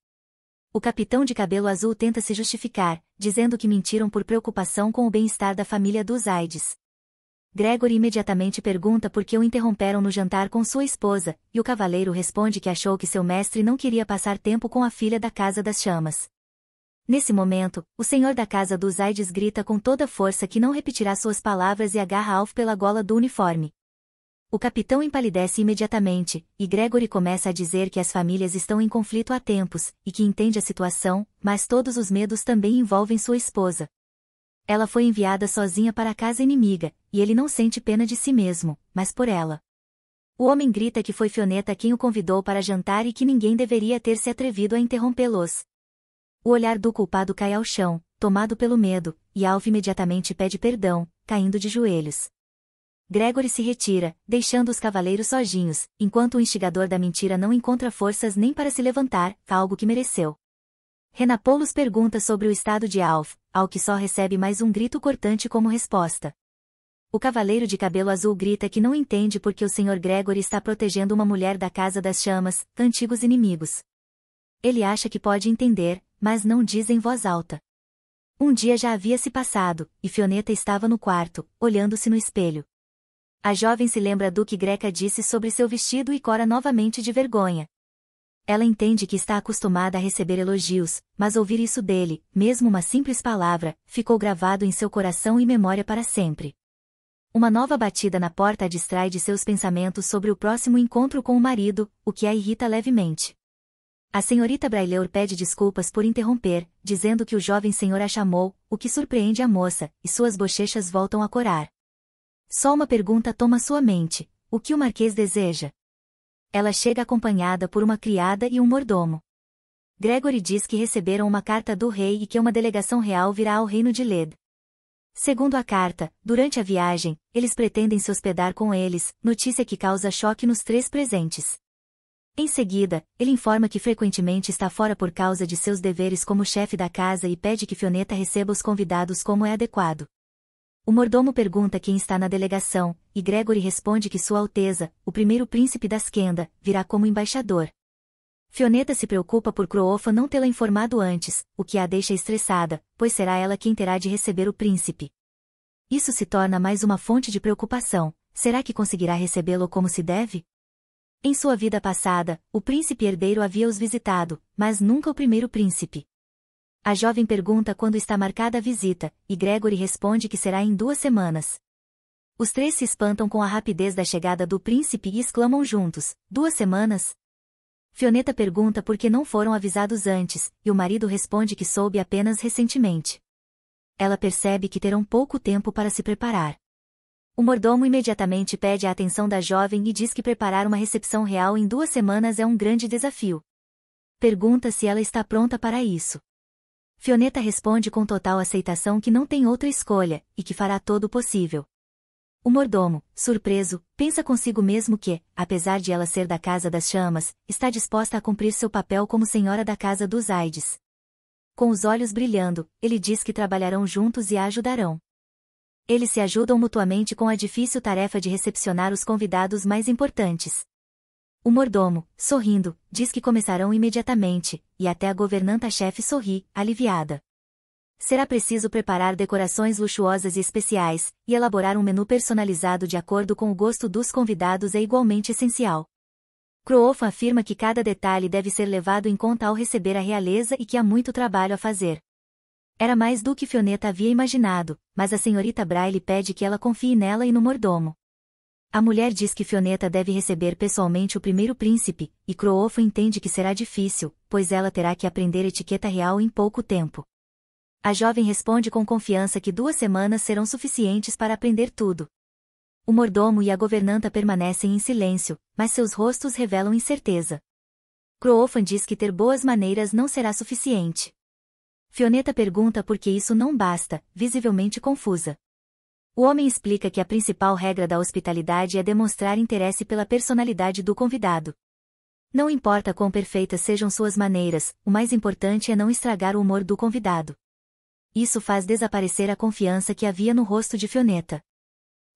O capitão de cabelo azul tenta se justificar, dizendo que mentiram por preocupação com o bem-estar da família dos Aides. Gregory imediatamente pergunta por que o interromperam no jantar com sua esposa, e o cavaleiro responde que achou que seu mestre não queria passar tempo com a filha da Casa das Chamas. Nesse momento, o senhor da Casa dos Aides grita com toda força que não repetirá suas palavras e agarra Alf pela gola do uniforme. O capitão empalidece imediatamente, e Gregory começa a dizer que as famílias estão em conflito há tempos, e que entende a situação, mas todos os medos também envolvem sua esposa. Ela foi enviada sozinha para a casa inimiga, e ele não sente pena de si mesmo, mas por ela. O homem grita que foi Fioneta quem o convidou para jantar e que ninguém deveria ter se atrevido a interrompê-los. O olhar do culpado cai ao chão, tomado pelo medo, e Alf imediatamente pede perdão, caindo de joelhos. Gregory se retira, deixando os cavaleiros sozinhos, enquanto o instigador da mentira não encontra forças nem para se levantar, algo que mereceu. Renapoulos pergunta sobre o estado de Alf, ao que só recebe mais um grito cortante como resposta. O cavaleiro de cabelo azul grita que não entende porque o Sr. Gregory está protegendo uma mulher da Casa das Chamas, antigos inimigos. Ele acha que pode entender, mas não diz em voz alta. Um dia já havia se passado, e Fioneta estava no quarto, olhando-se no espelho. A jovem se lembra do que Greca disse sobre seu vestido e cora novamente de vergonha. Ela entende que está acostumada a receber elogios, mas ouvir isso dele, mesmo uma simples palavra, ficou gravado em seu coração e memória para sempre. Uma nova batida na porta a distrai de seus pensamentos sobre o próximo encontro com o marido, o que a irrita levemente. A senhorita Brailleur pede desculpas por interromper, dizendo que o jovem senhor a chamou, o que surpreende a moça, e suas bochechas voltam a corar. Só uma pergunta toma sua mente: o que o marquês deseja? Ela chega acompanhada por uma criada e um mordomo. Gregory diz que receberam uma carta do rei e que uma delegação real virá ao reino de Led. Segundo a carta, durante a viagem, eles pretendem se hospedar com eles, notícia que causa choque nos 3 presentes. Em seguida, ele informa que frequentemente está fora por causa de seus deveres como chefe da casa e pede que Fioneta receba os convidados como é adequado. O mordomo pergunta quem está na delegação, e Gregory responde que Sua Alteza, o primeiro príncipe das Kenda, virá como embaixador. Fioneta se preocupa por Croofa não tê-la informado antes, o que a deixa estressada, pois será ela quem terá de receber o príncipe. Isso se torna mais uma fonte de preocupação: será que conseguirá recebê-lo como se deve? Em sua vida passada, o príncipe herdeiro havia os visitado, mas nunca o primeiro príncipe. A jovem pergunta quando está marcada a visita, e Gregory responde que será em 2 semanas. Os 3 se espantam com a rapidez da chegada do príncipe e exclamam juntos: 2 semanas? Fioneta pergunta por que não foram avisados antes, e o marido responde que soube apenas recentemente. Ela percebe que terão pouco tempo para se preparar. O mordomo imediatamente pede a atenção da jovem e diz que preparar uma recepção real em 2 semanas é um grande desafio. Pergunta se ela está pronta para isso. Fioneta responde com total aceitação que não tem outra escolha, e que fará todo o possível. O mordomo, surpreso, pensa consigo mesmo que, apesar de ela ser da Casa das Chamas, está disposta a cumprir seu papel como senhora da Casa dos Aides. Com os olhos brilhando, ele diz que trabalharão juntos e a ajudarão. Eles se ajudam mutuamente com a difícil tarefa de recepcionar os convidados mais importantes. O mordomo, sorrindo, diz que começarão imediatamente, e até a governanta-chefe sorri, aliviada. Será preciso preparar decorações luxuosas e especiais, e elaborar um menu personalizado de acordo com o gosto dos convidados é igualmente essencial. Croofa afirma que cada detalhe deve ser levado em conta ao receber a realeza e que há muito trabalho a fazer. Era mais do que Fioneta havia imaginado, mas a senhorita Braille pede que ela confie nela e no mordomo. A mulher diz que Fioneta deve receber pessoalmente o primeiro príncipe, e Croofo entende que será difícil, pois ela terá que aprender etiqueta real em pouco tempo. A jovem responde com confiança que 2 semanas serão suficientes para aprender tudo. O mordomo e a governanta permanecem em silêncio, mas seus rostos revelam incerteza. Croofan diz que ter boas maneiras não será suficiente. Fioneta pergunta por que isso não basta, visivelmente confusa. O homem explica que a principal regra da hospitalidade é demonstrar interesse pela personalidade do convidado. Não importa quão perfeitas sejam suas maneiras, o mais importante é não estragar o humor do convidado. Isso faz desaparecer a confiança que havia no rosto de Fioneta.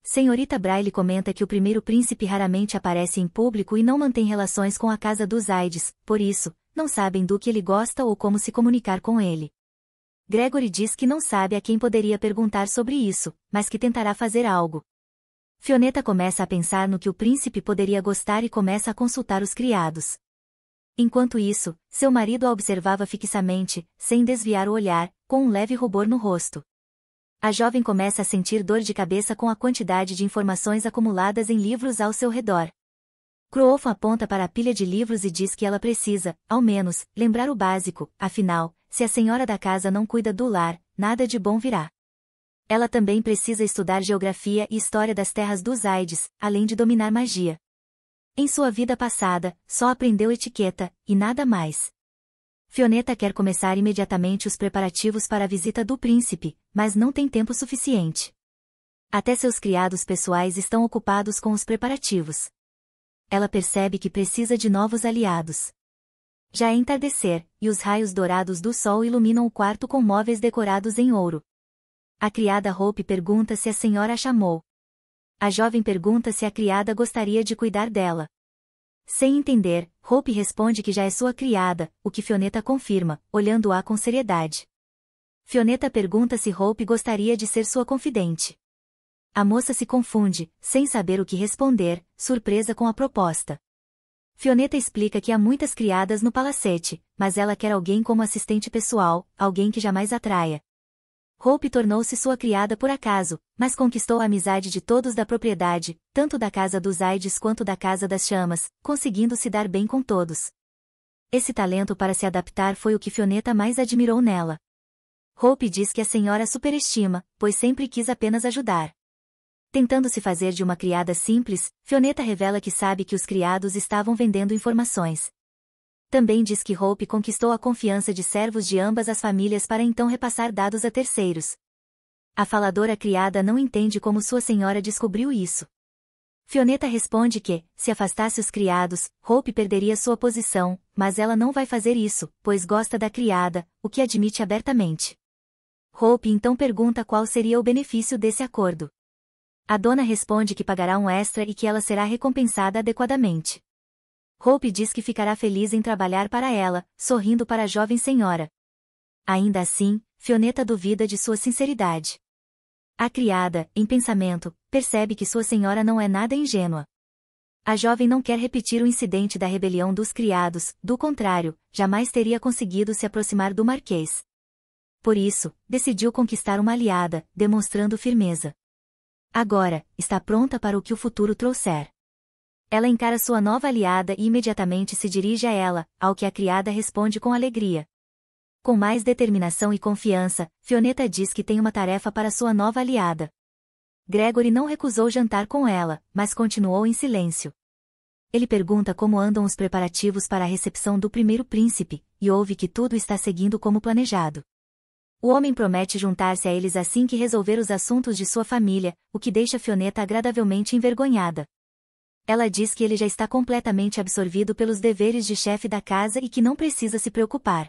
Senhorita Braille comenta que o primeiro príncipe raramente aparece em público e não mantém relações com a casa dos Aides, por isso, não sabem do que ele gosta ou como se comunicar com ele. Gregory diz que não sabe a quem poderia perguntar sobre isso, mas que tentará fazer algo. Fioneta começa a pensar no que o príncipe poderia gostar e começa a consultar os criados. Enquanto isso, seu marido a observava fixamente, sem desviar o olhar, com um leve rubor no rosto. A jovem começa a sentir dor de cabeça com a quantidade de informações acumuladas em livros ao seu redor. Croofo aponta para a pilha de livros e diz que ela precisa, ao menos, lembrar o básico, afinal, se a senhora da casa não cuida do lar, nada de bom virá. Ela também precisa estudar geografia e história das terras dos Aides, além de dominar magia. Em sua vida passada, só aprendeu etiqueta, e nada mais. Fioneta quer começar imediatamente os preparativos para a visita do príncipe, mas não tem tempo suficiente. Até seus criados pessoais estão ocupados com os preparativos. Ela percebe que precisa de novos aliados. Já é entardecer, e os raios dourados do sol iluminam o quarto com móveis decorados em ouro. A criada Hope pergunta se a senhora a chamou. A jovem pergunta se a criada gostaria de cuidar dela. Sem entender, Hope responde que já é sua criada, o que Fioneta confirma, olhando-a com seriedade. Fioneta pergunta se Hope gostaria de ser sua confidente. A moça se confunde, sem saber o que responder, surpresa com a proposta. Fioneta explica que há muitas criadas no palacete, mas ela quer alguém como assistente pessoal, alguém que jamais atraia. Hope tornou-se sua criada por acaso, mas conquistou a amizade de todos da propriedade, tanto da casa dos Aides quanto da casa das Chamas, conseguindo se dar bem com todos. Esse talento para se adaptar foi o que Fioneta mais admirou nela. Hope diz que a senhora superestima, pois sempre quis apenas ajudar. Tentando se fazer de uma criada simples, Fioneta revela que sabe que os criados estavam vendendo informações. Também diz que Hope conquistou a confiança de servos de ambas as famílias para então repassar dados a terceiros. A faladora criada não entende como sua senhora descobriu isso. Fioneta responde que, se afastasse os criados, Hope perderia sua posição, mas ela não vai fazer isso, pois gosta da criada, o que admite abertamente. Hope então pergunta qual seria o benefício desse acordo. A dona responde que pagará um extra e que ela será recompensada adequadamente. Hope diz que ficará feliz em trabalhar para ela, sorrindo para a jovem senhora. Ainda assim, Fioneta duvida de sua sinceridade. A criada, em pensamento, percebe que sua senhora não é nada ingênua. A jovem não quer repetir o incidente da rebelião dos criados, do contrário, jamais teria conseguido se aproximar do marquês. Por isso, decidiu conquistar uma aliada, demonstrando firmeza. Agora, está pronta para o que o futuro trouxer. Ela encara sua nova aliada e imediatamente se dirige a ela, ao que a criada responde com alegria. Com mais determinação e confiança, Fioneta diz que tem uma tarefa para sua nova aliada. Gregory não recusou jantar com ela, mas continuou em silêncio. Ele pergunta como andam os preparativos para a recepção do primeiro príncipe, e ouve que tudo está seguindo como planejado. O homem promete juntar-se a eles assim que resolver os assuntos de sua família, o que deixa Fioneta agradavelmente envergonhada. Ela diz que ele já está completamente absorvido pelos deveres de chefe da casa e que não precisa se preocupar.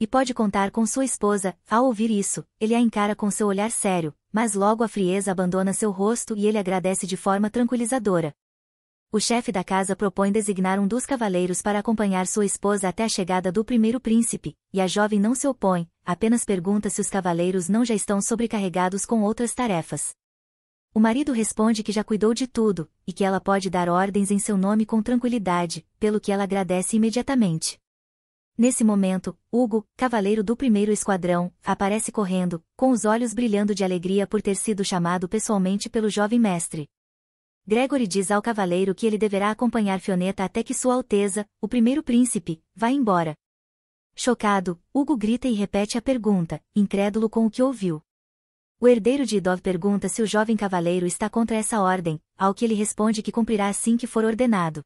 E pode contar com sua esposa. Ao ouvir isso, ele a encara com seu olhar sério, mas logo a frieza abandona seu rosto e ele agradece de forma tranquilizadora. O chefe da casa propõe designar um dos cavaleiros para acompanhar sua esposa até a chegada do primeiro príncipe, e a jovem não se opõe, apenas pergunta se os cavaleiros não já estão sobrecarregados com outras tarefas. O marido responde que já cuidou de tudo, e que ela pode dar ordens em seu nome com tranquilidade, pelo que ela agradece imediatamente. Nesse momento, Hugo, cavaleiro do primeiro esquadrão, aparece correndo, com os olhos brilhando de alegria por ter sido chamado pessoalmente pelo jovem mestre. Gregory diz ao cavaleiro que ele deverá acompanhar Fioneta até que Sua Alteza, o primeiro príncipe, vá embora. Chocado, Hugo grita e repete a pergunta, incrédulo com o que ouviu. O herdeiro de Idov pergunta se o jovem cavaleiro está contra essa ordem, ao que ele responde que cumprirá assim que for ordenado.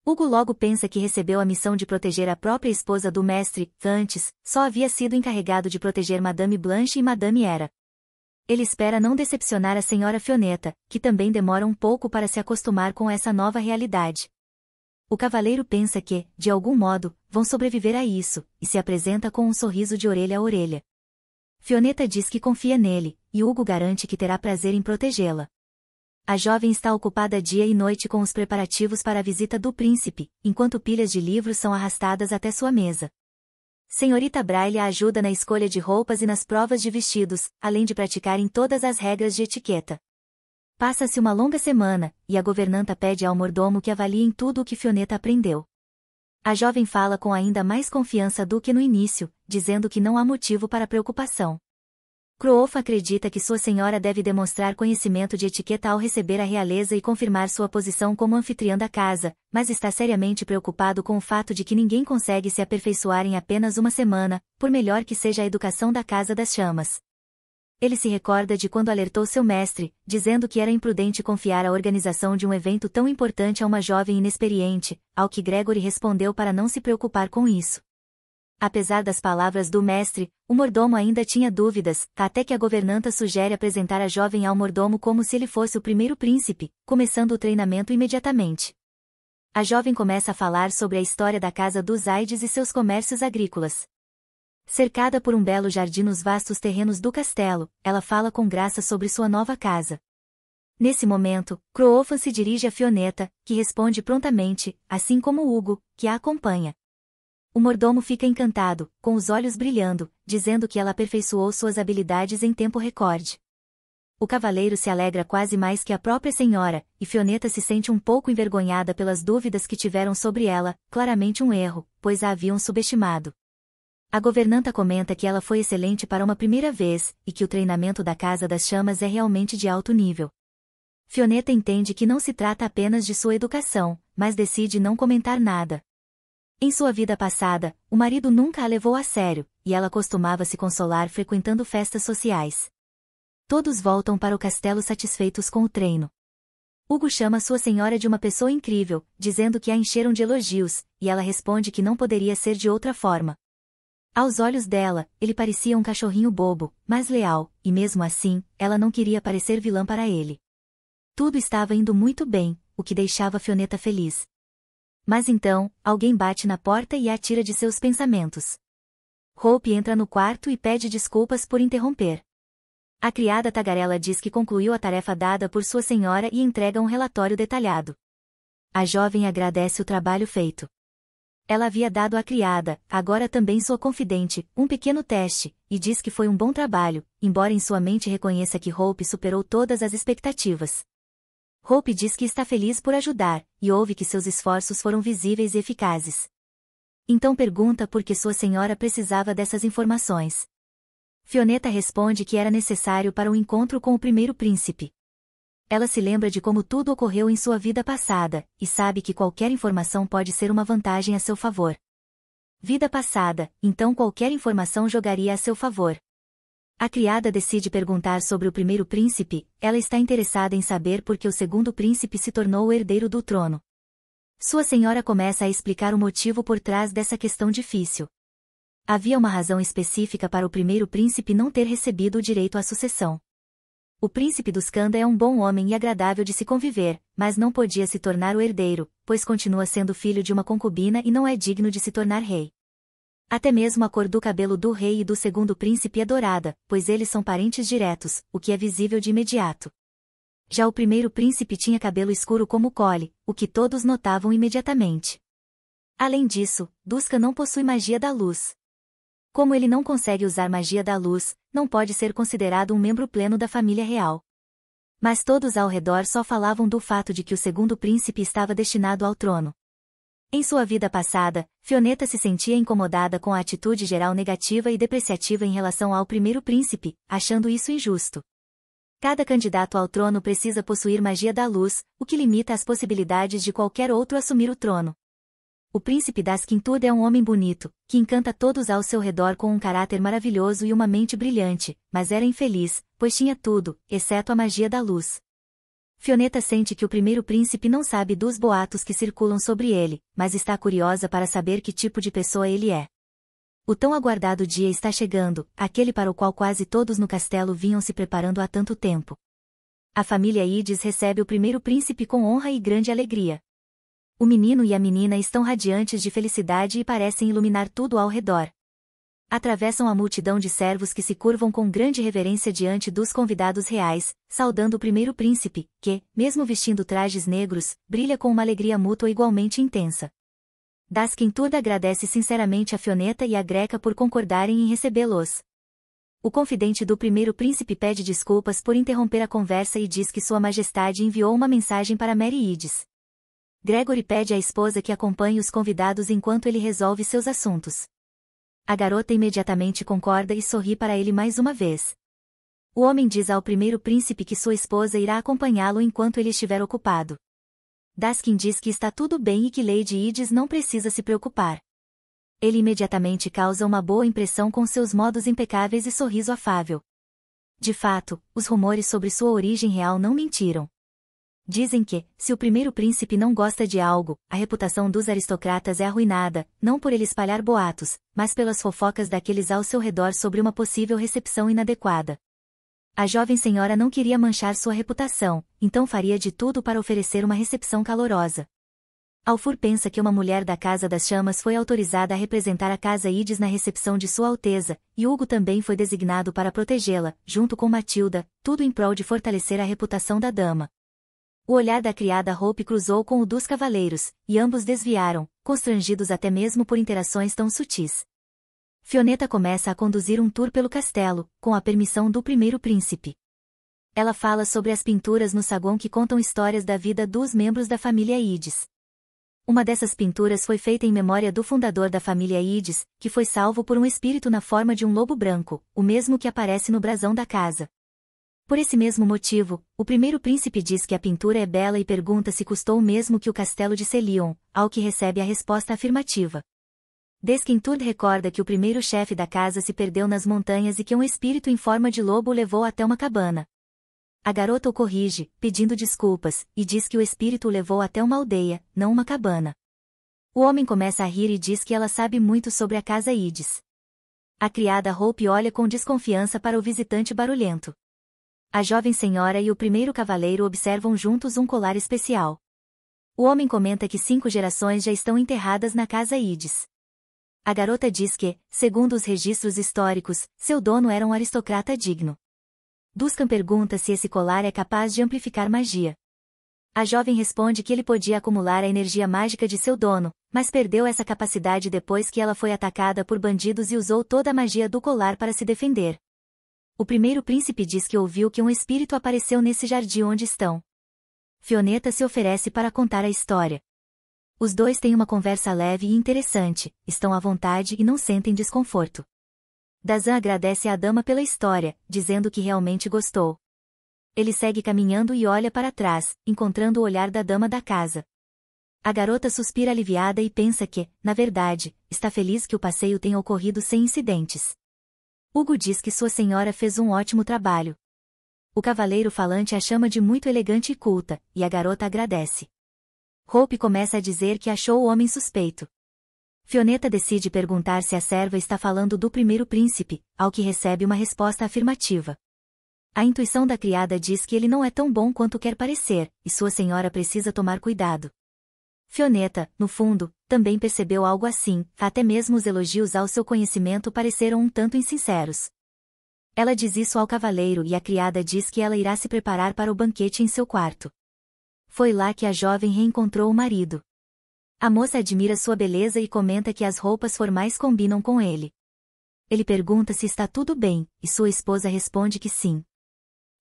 Hugo logo pensa que recebeu a missão de proteger a própria esposa do mestre, antes, só havia sido encarregado de proteger Madame Blanche e Madame Hera. Ele espera não decepcionar a senhora Fioneta, que também demora um pouco para se acostumar com essa nova realidade. O cavaleiro pensa que, de algum modo, vão sobreviver a isso, e se apresenta com um sorriso de orelha a orelha. Fioneta diz que confia nele, e Hugo garante que terá prazer em protegê-la. A jovem está ocupada dia e noite com os preparativos para a visita do príncipe, enquanto pilhas de livros são arrastadas até sua mesa. Senhorita Braille a ajuda na escolha de roupas e nas provas de vestidos, além de praticar em todas as regras de etiqueta. Passa-se uma longa semana, e a governanta pede ao mordomo que avalie em tudo o que Fioneta aprendeu. A jovem fala com ainda mais confiança do que no início, dizendo que não há motivo para preocupação. Croofa acredita que sua senhora deve demonstrar conhecimento de etiqueta ao receber a realeza e confirmar sua posição como anfitriã da casa, mas está seriamente preocupado com o fato de que ninguém consegue se aperfeiçoar em apenas uma semana, por melhor que seja a educação da Casa das Chamas. Ele se recorda de quando alertou seu mestre, dizendo que era imprudente confiar a organização de um evento tão importante a uma jovem inexperiente, ao que Gregory respondeu para não se preocupar com isso. Apesar das palavras do mestre, o mordomo ainda tinha dúvidas, até que a governanta sugere apresentar a jovem ao mordomo como se ele fosse o primeiro príncipe, começando o treinamento imediatamente. A jovem começa a falar sobre a história da casa dos Aides e seus comércios agrícolas. Cercada por um belo jardim nos vastos terrenos do castelo, ela fala com graça sobre sua nova casa. Nesse momento, Croofa se dirige a Fioneta, que responde prontamente, assim como Hugo, que a acompanha. O mordomo fica encantado, com os olhos brilhando, dizendo que ela aperfeiçoou suas habilidades em tempo recorde. O cavaleiro se alegra quase mais que a própria senhora, e Fioneta se sente um pouco envergonhada pelas dúvidas que tiveram sobre ela, claramente um erro, pois a haviam subestimado. A governanta comenta que ela foi excelente para uma primeira vez, e que o treinamento da Casa das Chamas é realmente de alto nível. Fioneta entende que não se trata apenas de sua educação, mas decide não comentar nada. Em sua vida passada, o marido nunca a levou a sério, e ela costumava se consolar frequentando festas sociais. Todos voltam para o castelo satisfeitos com o treino. Hugo chama sua senhora de uma pessoa incrível, dizendo que a encheram de elogios, e ela responde que não poderia ser de outra forma. Aos olhos dela, ele parecia um cachorrinho bobo, mas leal, e mesmo assim, ela não queria parecer vilã para ele. Tudo estava indo muito bem, o que deixava Fioneta feliz. Mas então, alguém bate na porta e a tira de seus pensamentos. Hope entra no quarto e pede desculpas por interromper. A criada tagarela diz que concluiu a tarefa dada por sua senhora e entrega um relatório detalhado. A jovem agradece o trabalho feito. Ela havia dado à criada, agora também sua confidente, um pequeno teste, e diz que foi um bom trabalho, embora em sua mente reconheça que Hope superou todas as expectativas. Hope diz que está feliz por ajudar, e ouve que seus esforços foram visíveis e eficazes. Então pergunta por que sua senhora precisava dessas informações. Fioneta responde que era necessário para o encontro com o primeiro príncipe. Ela se lembra de como tudo ocorreu em sua vida passada, e sabe que qualquer informação pode ser uma vantagem a seu favor. Vida passada, então qualquer informação jogaria a seu favor. A criada decide perguntar sobre o primeiro príncipe, ela está interessada em saber por que o segundo príncipe se tornou o herdeiro do trono. Sua senhora começa a explicar o motivo por trás dessa questão difícil. Havia uma razão específica para o primeiro príncipe não ter recebido o direito à sucessão. O príncipe dos Skanda é um bom homem e agradável de se conviver, mas não podia se tornar o herdeiro, pois continua sendo filho de uma concubina e não é digno de se tornar rei. Até mesmo a cor do cabelo do rei e do segundo príncipe é dourada, pois eles são parentes diretos, o que é visível de imediato. Já o primeiro príncipe tinha cabelo escuro como Cole, o que todos notavam imediatamente. Além disso, Duska não possui magia da luz. Como ele não consegue usar magia da luz, não pode ser considerado um membro pleno da família real. Mas todos ao redor só falavam do fato de que o segundo príncipe estava destinado ao trono. Em sua vida passada, Fioneta se sentia incomodada com a atitude geral negativa e depreciativa em relação ao primeiro príncipe, achando isso injusto. Cada candidato ao trono precisa possuir magia da luz, o que limita as possibilidades de qualquer outro assumir o trono. O príncipe das Quintud é um homem bonito, que encanta todos ao seu redor com um caráter maravilhoso e uma mente brilhante, mas era infeliz, pois tinha tudo, exceto a magia da luz. Fioneta sente que o primeiro príncipe não sabe dos boatos que circulam sobre ele, mas está curiosa para saber que tipo de pessoa ele é. O tão aguardado dia está chegando, aquele para o qual quase todos no castelo vinham se preparando há tanto tempo. A família Ides recebe o primeiro príncipe com honra e grande alegria. O menino e a menina estão radiantes de felicidade e parecem iluminar tudo ao redor. Atravessam a multidão de servos que se curvam com grande reverência diante dos convidados reais, saudando o primeiro príncipe, que, mesmo vestindo trajes negros, brilha com uma alegria mútua igualmente intensa. Das Quintud agradece sinceramente a Fioneta e a Greca por concordarem em recebê-los. O confidente do primeiro príncipe pede desculpas por interromper a conversa e diz que Sua Majestade enviou uma mensagem para Mary Ides. Gregory pede à esposa que acompanhe os convidados enquanto ele resolve seus assuntos. A garota imediatamente concorda e sorri para ele mais uma vez. O homem diz ao primeiro príncipe que sua esposa irá acompanhá-lo enquanto ele estiver ocupado. Daskin diz que está tudo bem e que Lady Ides não precisa se preocupar. Ele imediatamente causa uma boa impressão com seus modos impecáveis e sorriso afável. De fato, os rumores sobre sua origem real não mentiram. Dizem que, se o primeiro príncipe não gosta de algo, a reputação dos aristocratas é arruinada, não por ele espalhar boatos, mas pelas fofocas daqueles ao seu redor sobre uma possível recepção inadequada. A jovem senhora não queria manchar sua reputação, então faria de tudo para oferecer uma recepção calorosa. Alfur pensa que uma mulher da Casa das Chamas foi autorizada a representar a Casa Ides na recepção de Sua Alteza, e Hugo também foi designado para protegê-la, junto com Matilda, tudo em prol de fortalecer a reputação da dama. O olhar da criada Hope cruzou com o dos cavaleiros, e ambos desviaram, constrangidos até mesmo por interações tão sutis. Fioneta começa a conduzir um tour pelo castelo, com a permissão do primeiro príncipe. Ela fala sobre as pinturas no saguão que contam histórias da vida dos membros da família Ides. Uma dessas pinturas foi feita em memória do fundador da família Ides, que foi salvo por um espírito na forma de um lobo branco, o mesmo que aparece no brasão da casa. Por esse mesmo motivo, o primeiro príncipe diz que a pintura é bela e pergunta se custou o mesmo que o castelo de Celion, ao que recebe a resposta afirmativa. Desquintud recorda que o primeiro chefe da casa se perdeu nas montanhas e que um espírito em forma de lobo o levou até uma cabana. A garota o corrige, pedindo desculpas, e diz que o espírito o levou até uma aldeia, não uma cabana. O homem começa a rir e diz que ela sabe muito sobre a casa Ides. A criada Hope olha com desconfiança para o visitante barulhento. A jovem senhora e o primeiro cavaleiro observam juntos um colar especial. O homem comenta que 5 gerações já estão enterradas na casa Ides. A garota diz que, segundo os registros históricos, seu dono era um aristocrata digno. Duscan pergunta se esse colar é capaz de amplificar magia. A jovem responde que ele podia acumular a energia mágica de seu dono, mas perdeu essa capacidade depois que ela foi atacada por bandidos e usou toda a magia do colar para se defender. O primeiro príncipe diz que ouviu que um espírito apareceu nesse jardim onde estão. Fioneta se oferece para contar a história. Os dois têm uma conversa leve e interessante, estão à vontade e não sentem desconforto. Dazan agradece à dama pela história, dizendo que realmente gostou. Ele segue caminhando e olha para trás, encontrando o olhar da dama da casa. A garota suspira aliviada e pensa que, na verdade, está feliz que o passeio tenha ocorrido sem incidentes. Hugo diz que sua senhora fez um ótimo trabalho. O cavaleiro falante a chama de muito elegante e culta, e a garota agradece. Hope começa a dizer que achou o homem suspeito. Fioneta decide perguntar se a serva está falando do primeiro príncipe, ao que recebe uma resposta afirmativa. A intuição da criada diz que ele não é tão bom quanto quer parecer, e sua senhora precisa tomar cuidado. Fioneta, no fundo, também percebeu algo assim, até mesmo os elogios ao seu conhecimento pareceram um tanto insinceros. Ela diz isso ao cavaleiro e a criada diz que ela irá se preparar para o banquete em seu quarto. Foi lá que a jovem reencontrou o marido. A moça admira sua beleza e comenta que as roupas formais combinam com ele. Ele pergunta se está tudo bem, e sua esposa responde que sim.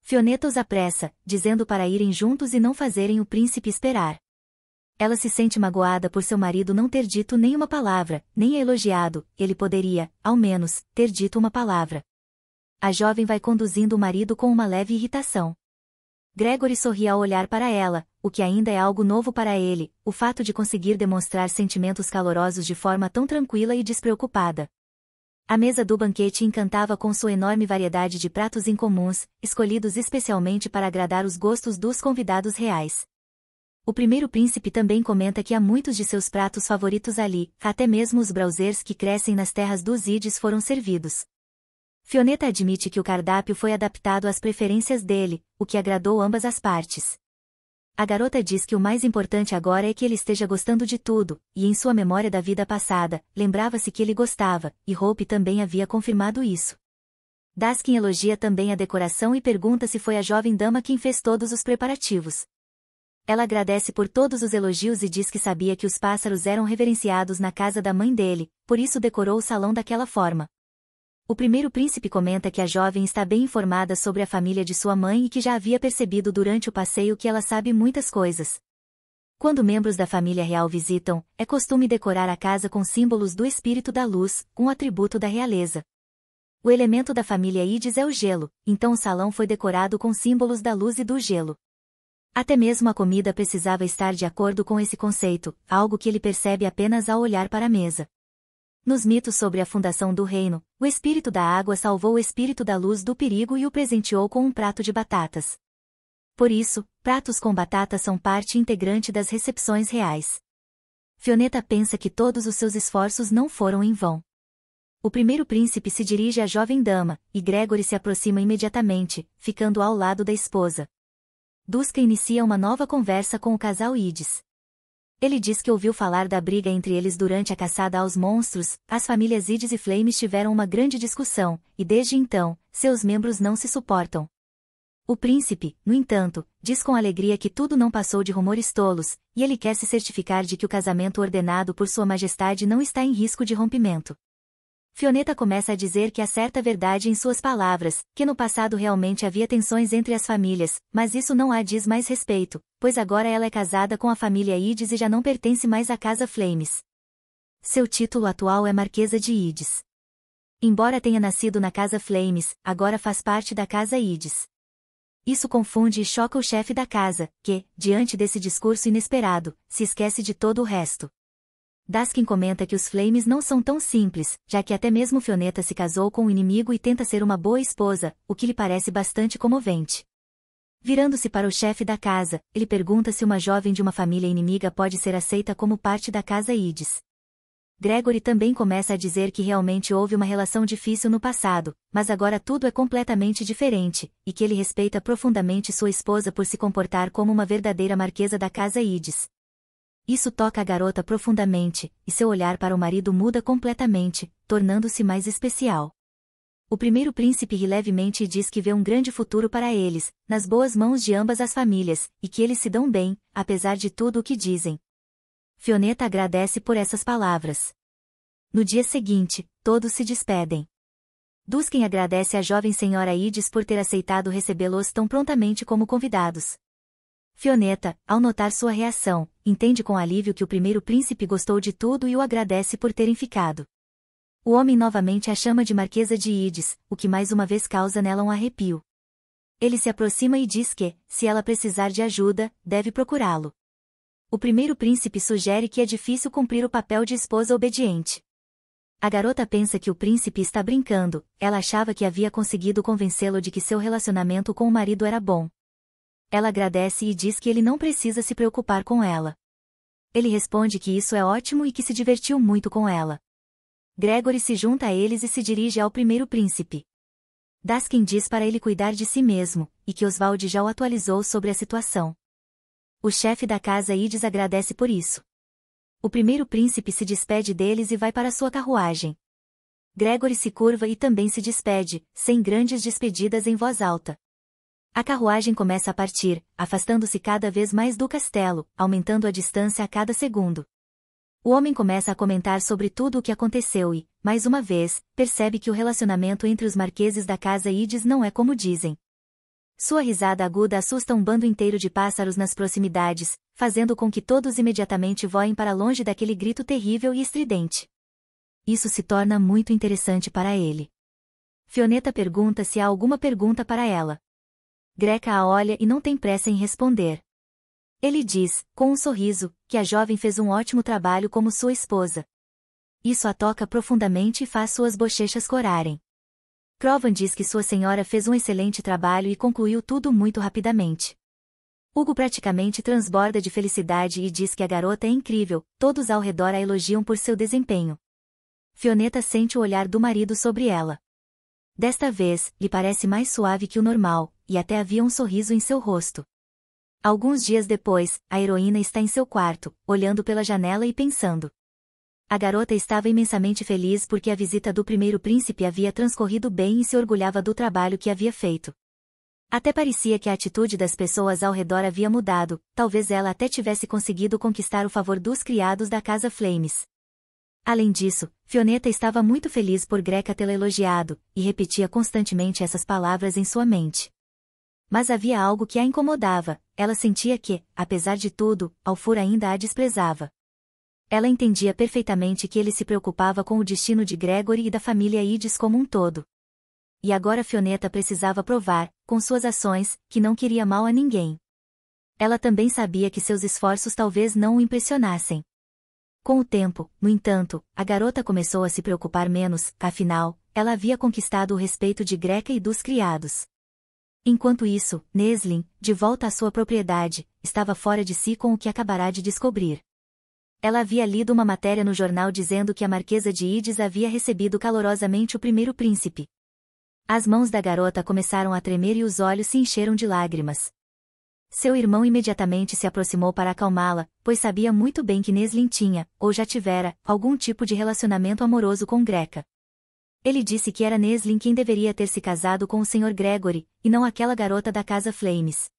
Fioneta os apressa, dizendo para irem juntos e não fazerem o príncipe esperar. Ela se sente magoada por seu marido não ter dito nenhuma palavra, nem a elogiado, ele poderia, ao menos, ter dito uma palavra. A jovem vai conduzindo o marido com uma leve irritação. Gregory sorri ao olhar para ela, o que ainda é algo novo para ele, o fato de conseguir demonstrar sentimentos calorosos de forma tão tranquila e despreocupada. A mesa do banquete encantava com sua enorme variedade de pratos incomuns, escolhidos especialmente para agradar os gostos dos convidados reais. O primeiro príncipe também comenta que há muitos de seus pratos favoritos ali, até mesmo os browsers que crescem nas terras dos Idis foram servidos. Fioneta admite que o cardápio foi adaptado às preferências dele, o que agradou ambas as partes. A garota diz que o mais importante agora é que ele esteja gostando de tudo, e em sua memória da vida passada, lembrava-se que ele gostava, e Hope também havia confirmado isso. Daskin elogia também a decoração e pergunta se foi a jovem dama quem fez todos os preparativos. Ela agradece por todos os elogios e diz que sabia que os pássaros eram reverenciados na casa da mãe dele, por isso decorou o salão daquela forma. O primeiro príncipe comenta que a jovem está bem informada sobre a família de sua mãe e que já havia percebido durante o passeio que ela sabe muitas coisas. Quando membros da família real visitam, é costume decorar a casa com símbolos do espírito da luz, um atributo da realeza. O elemento da família Idis é o gelo, então o salão foi decorado com símbolos da luz e do gelo. Até mesmo a comida precisava estar de acordo com esse conceito, algo que ele percebe apenas ao olhar para a mesa. Nos mitos sobre a fundação do reino, o espírito da água salvou o espírito da luz do perigo e o presenteou com um prato de batatas. Por isso, pratos com batatas são parte integrante das recepções reais. Fioneta pensa que todos os seus esforços não foram em vão. O primeiro príncipe se dirige à jovem dama, e Gregory se aproxima imediatamente, ficando ao lado da esposa. Duska inicia uma nova conversa com o casal Idis. Ele diz que ouviu falar da briga entre eles durante a caçada aos monstros, as famílias Idis e Flames tiveram uma grande discussão, e desde então, seus membros não se suportam. O príncipe, no entanto, diz com alegria que tudo não passou de rumores tolos, e ele quer se certificar de que o casamento ordenado por Sua Majestade não está em risco de rompimento. Fioneta começa a dizer que há certa verdade em suas palavras, que no passado realmente havia tensões entre as famílias, mas isso não a diz mais respeito, pois agora ela é casada com a família Idis e já não pertence mais à casa Flames. Seu título atual é Marquesa de Idis. Embora tenha nascido na casa Flames, agora faz parte da casa Idis. Isso confunde e choca o chefe da casa, que, diante desse discurso inesperado, se esquece de todo o resto. Daskin comenta que os Flames não são tão simples, já que até mesmo Fioneta se casou com um inimigo e tenta ser uma boa esposa, o que lhe parece bastante comovente. Virando-se para o chefe da casa, ele pergunta se uma jovem de uma família inimiga pode ser aceita como parte da casa Idis. Gregory também começa a dizer que realmente houve uma relação difícil no passado, mas agora tudo é completamente diferente, e que ele respeita profundamente sua esposa por se comportar como uma verdadeira marquesa da casa Idis. Isso toca a garota profundamente, e seu olhar para o marido muda completamente, tornando-se mais especial. O primeiro príncipe ri levemente e diz que vê um grande futuro para eles, nas boas mãos de ambas as famílias, e que eles se dão bem, apesar de tudo o que dizem. Fioneta agradece por essas palavras. No dia seguinte, todos se despedem. Dusken agradece à jovem senhora Idis por ter aceitado recebê-los tão prontamente como convidados. Fioneta, ao notar sua reação, entende com alívio que o primeiro príncipe gostou de tudo e o agradece por terem ficado. O homem novamente a chama de Marquesa de Idis, o que mais uma vez causa nela um arrepio. Ele se aproxima e diz que, se ela precisar de ajuda, deve procurá-lo. O primeiro príncipe sugere que é difícil cumprir o papel de esposa obediente. A garota pensa que o príncipe está brincando, ela achava que havia conseguido convencê-lo de que seu relacionamento com o marido era bom. Ela agradece e diz que ele não precisa se preocupar com ela. Ele responde que isso é ótimo e que se divertiu muito com ela. Gregory se junta a eles e se dirige ao primeiro príncipe. Daskin diz para ele cuidar de si mesmo, e que Oswald já o atualizou sobre a situação. O chefe da casa Idis agradece por isso. O primeiro príncipe se despede deles e vai para sua carruagem. Gregory se curva e também se despede, sem grandes despedidas em voz alta. A carruagem começa a partir, afastando-se cada vez mais do castelo, aumentando a distância a cada segundo. O homem começa a comentar sobre tudo o que aconteceu e, mais uma vez, percebe que o relacionamento entre os marqueses da casa Idis não é como dizem. Sua risada aguda assusta um bando inteiro de pássaros nas proximidades, fazendo com que todos imediatamente voem para longe daquele grito terrível e estridente. Isso se torna muito interessante para ele. Fioneta pergunta se há alguma pergunta para ela. Greca a olha e não tem pressa em responder. Ele diz, com um sorriso, que a jovem fez um ótimo trabalho como sua esposa. Isso a toca profundamente e faz suas bochechas corarem. Crovan diz que sua senhora fez um excelente trabalho e concluiu tudo muito rapidamente. Hugo praticamente transborda de felicidade e diz que a garota é incrível, todos ao redor a elogiam por seu desempenho. Fioneta sente o olhar do marido sobre ela. Desta vez, lhe parece mais suave que o normal, e até havia um sorriso em seu rosto. Alguns dias depois, a heroína está em seu quarto, olhando pela janela e pensando. A garota estava imensamente feliz porque a visita do primeiro príncipe havia transcorrido bem e se orgulhava do trabalho que havia feito. Até parecia que a atitude das pessoas ao redor havia mudado, talvez ela até tivesse conseguido conquistar o favor dos criados da casa Flames. Além disso, Fioneta estava muito feliz por Greca tê-la elogiado, e repetia constantemente essas palavras em sua mente. Mas havia algo que a incomodava, ela sentia que, apesar de tudo, Alfur ainda a desprezava. Ela entendia perfeitamente que ele se preocupava com o destino de Gregory e da família Ides como um todo. E agora Fioneta precisava provar, com suas ações, que não queria mal a ninguém. Ela também sabia que seus esforços talvez não o impressionassem. Com o tempo, no entanto, a garota começou a se preocupar menos, afinal, ela havia conquistado o respeito de Greca e dos criados. Enquanto isso, Neslin, de volta à sua propriedade, estava fora de si com o que acabará de descobrir. Ela havia lido uma matéria no jornal dizendo que a Marquesa de Ides havia recebido calorosamente o primeiro príncipe. As mãos da garota começaram a tremer e os olhos se encheram de lágrimas. Seu irmão imediatamente se aproximou para acalmá-la, pois sabia muito bem que Neslin tinha, ou já tivera, algum tipo de relacionamento amoroso com Greca. Ele disse que era Neslin quem deveria ter se casado com o Sr. Gregory, e não aquela garota da casa Flames.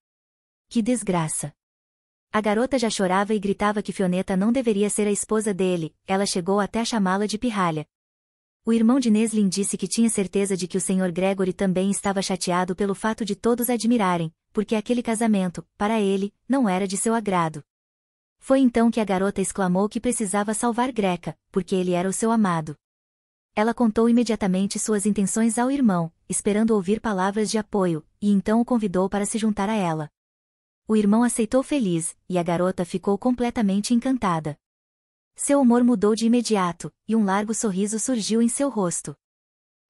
Que desgraça! A garota já chorava e gritava que Fioneta não deveria ser a esposa dele, ela chegou até a chamá-la de pirralha. O irmão de Neslin disse que tinha certeza de que o Sr. Gregory também estava chateado pelo fato de todos a admirarem, porque aquele casamento, para ele, não era de seu agrado. Foi então que a garota exclamou que precisava salvar Greca, porque ele era o seu amado. Ela contou imediatamente suas intenções ao irmão, esperando ouvir palavras de apoio, e então o convidou para se juntar a ela. O irmão aceitou feliz, e a garota ficou completamente encantada. Seu humor mudou de imediato, e um largo sorriso surgiu em seu rosto.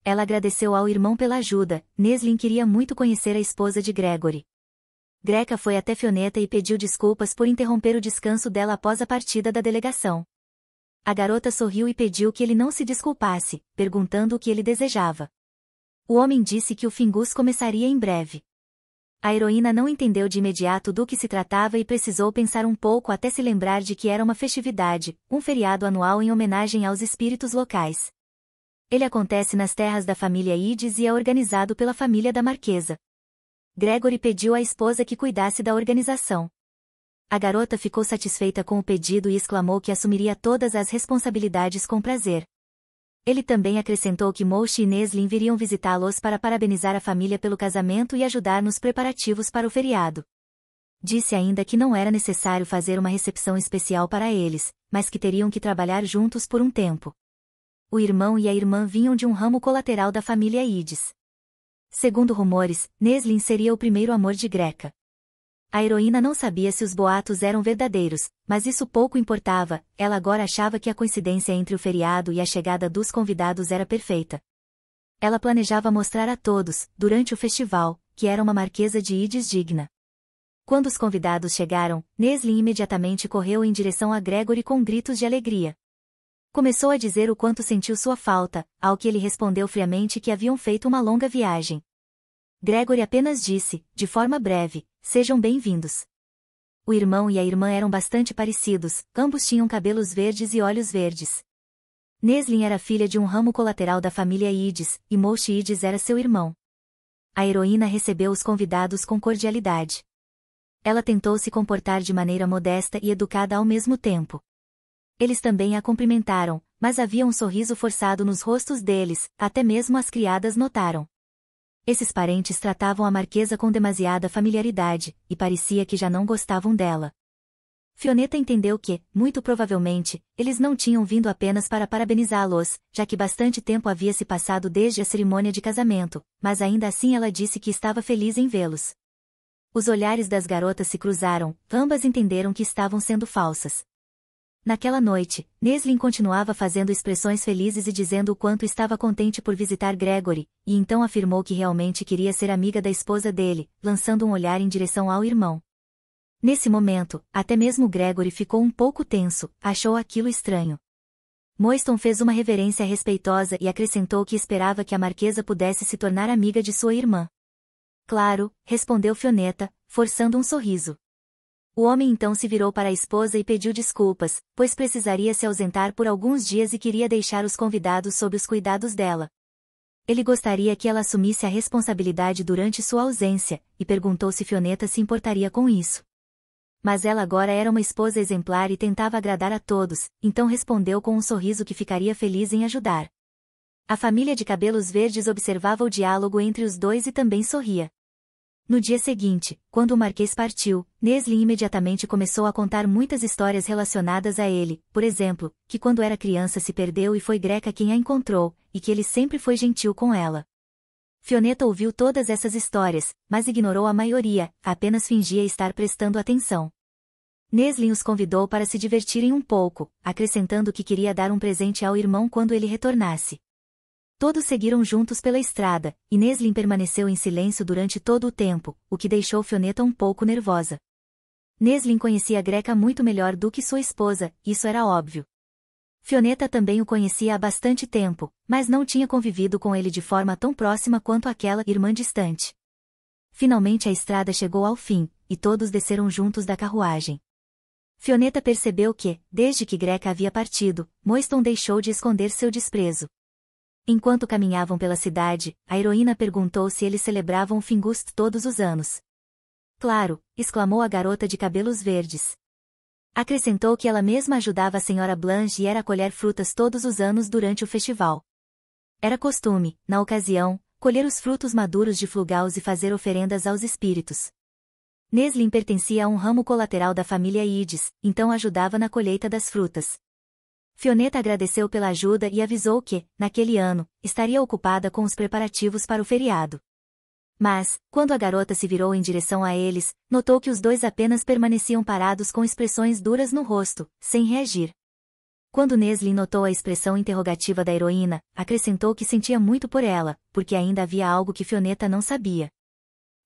Ela agradeceu ao irmão pela ajuda, Neslin queria muito conhecer a esposa de Gregory. Greca foi até Fioneta e pediu desculpas por interromper o descanso dela após a partida da delegação. A garota sorriu e pediu que ele não se desculpasse, perguntando o que ele desejava. O homem disse que o Fingus começaria em breve. A heroína não entendeu de imediato do que se tratava e precisou pensar um pouco até se lembrar de que era uma festividade, um feriado anual em homenagem aos espíritos locais. Ele acontece nas terras da família Ides e é organizado pela família da Marquesa. Gregory pediu à esposa que cuidasse da organização. A garota ficou satisfeita com o pedido e exclamou que assumiria todas as responsabilidades com prazer. Ele também acrescentou que Moshi e Neslin viriam visitá-los para parabenizar a família pelo casamento e ajudar nos preparativos para o feriado. Disse ainda que não era necessário fazer uma recepção especial para eles, mas que teriam que trabalhar juntos por um tempo. O irmão e a irmã vinham de um ramo colateral da família Ides. Segundo rumores, Neslin seria o primeiro amor de Greca. A heroína não sabia se os boatos eram verdadeiros, mas isso pouco importava, ela agora achava que a coincidência entre o feriado e a chegada dos convidados era perfeita. Ela planejava mostrar a todos, durante o festival, que era uma marquesa de Ides digna. Quando os convidados chegaram, Neslin imediatamente correu em direção a Gregory com gritos de alegria. Começou a dizer o quanto sentiu sua falta, ao que ele respondeu friamente que haviam feito uma longa viagem. Gregory apenas disse, de forma breve, sejam bem-vindos. O irmão e a irmã eram bastante parecidos, ambos tinham cabelos verdes e olhos verdes. Neslin era filha de um ramo colateral da família Ides, e Moshi Ides era seu irmão. A heroína recebeu os convidados com cordialidade. Ela tentou se comportar de maneira modesta e educada ao mesmo tempo. Eles também a cumprimentaram, mas havia um sorriso forçado nos rostos deles, até mesmo as criadas notaram. Esses parentes tratavam a marquesa com demasiada familiaridade, e parecia que já não gostavam dela. Fioneta entendeu que, muito provavelmente, eles não tinham vindo apenas para parabenizá-los, já que bastante tempo havia se passado desde a cerimônia de casamento, mas ainda assim ela disse que estava feliz em vê-los. Os olhares das garotas se cruzaram, ambas entenderam que estavam sendo falsas. Naquela noite, Neslin continuava fazendo expressões felizes e dizendo o quanto estava contente por visitar Gregory, e então afirmou que realmente queria ser amiga da esposa dele, lançando um olhar em direção ao irmão. Nesse momento, até mesmo Gregory ficou um pouco tenso, achou aquilo estranho. Moiston fez uma reverência respeitosa e acrescentou que esperava que a marquesa pudesse se tornar amiga de sua irmã. Claro, respondeu Fioneta, forçando um sorriso. O homem então se virou para a esposa e pediu desculpas, pois precisaria se ausentar por alguns dias e queria deixar os convidados sob os cuidados dela. Ele gostaria que ela assumisse a responsabilidade durante sua ausência, e perguntou se Fioneta se importaria com isso. Mas ela agora era uma esposa exemplar e tentava agradar a todos, então respondeu com um sorriso que ficaria feliz em ajudar. A família de cabelos verdes observava o diálogo entre os dois e também sorria. No dia seguinte, quando o Marquês partiu, Neslin imediatamente começou a contar muitas histórias relacionadas a ele, por exemplo, que quando era criança se perdeu e foi Greca quem a encontrou, e que ele sempre foi gentil com ela. Fioneta ouviu todas essas histórias, mas ignorou a maioria, apenas fingia estar prestando atenção. Neslin os convidou para se divertirem um pouco, acrescentando que queria dar um presente ao irmão quando ele retornasse. Todos seguiram juntos pela estrada, e Neslin permaneceu em silêncio durante todo o tempo, o que deixou Fioneta um pouco nervosa. Neslin conhecia Greca muito melhor do que sua esposa, isso era óbvio. Fioneta também o conhecia há bastante tempo, mas não tinha convivido com ele de forma tão próxima quanto aquela irmã distante. Finalmente a estrada chegou ao fim, e todos desceram juntos da carruagem. Fioneta percebeu que, desde que Greca havia partido, Moiston deixou de esconder seu desprezo. Enquanto caminhavam pela cidade, a heroína perguntou se eles celebravam o Fingust todos os anos. Claro, exclamou a garota de cabelos verdes. Acrescentou que ela mesma ajudava a senhora Blanche e era colher frutas todos os anos durante o festival. Era costume, na ocasião, colher os frutos maduros de Flugaus e fazer oferendas aos espíritos. Neslin pertencia a um ramo colateral da família Ides, então ajudava na colheita das frutas. Fioneta agradeceu pela ajuda e avisou que, naquele ano, estaria ocupada com os preparativos para o feriado. Mas, quando a garota se virou em direção a eles, notou que os dois apenas permaneciam parados com expressões duras no rosto, sem reagir. Quando Neslin notou a expressão interrogativa da heroína, acrescentou que sentia muito por ela, porque ainda havia algo que Fioneta não sabia.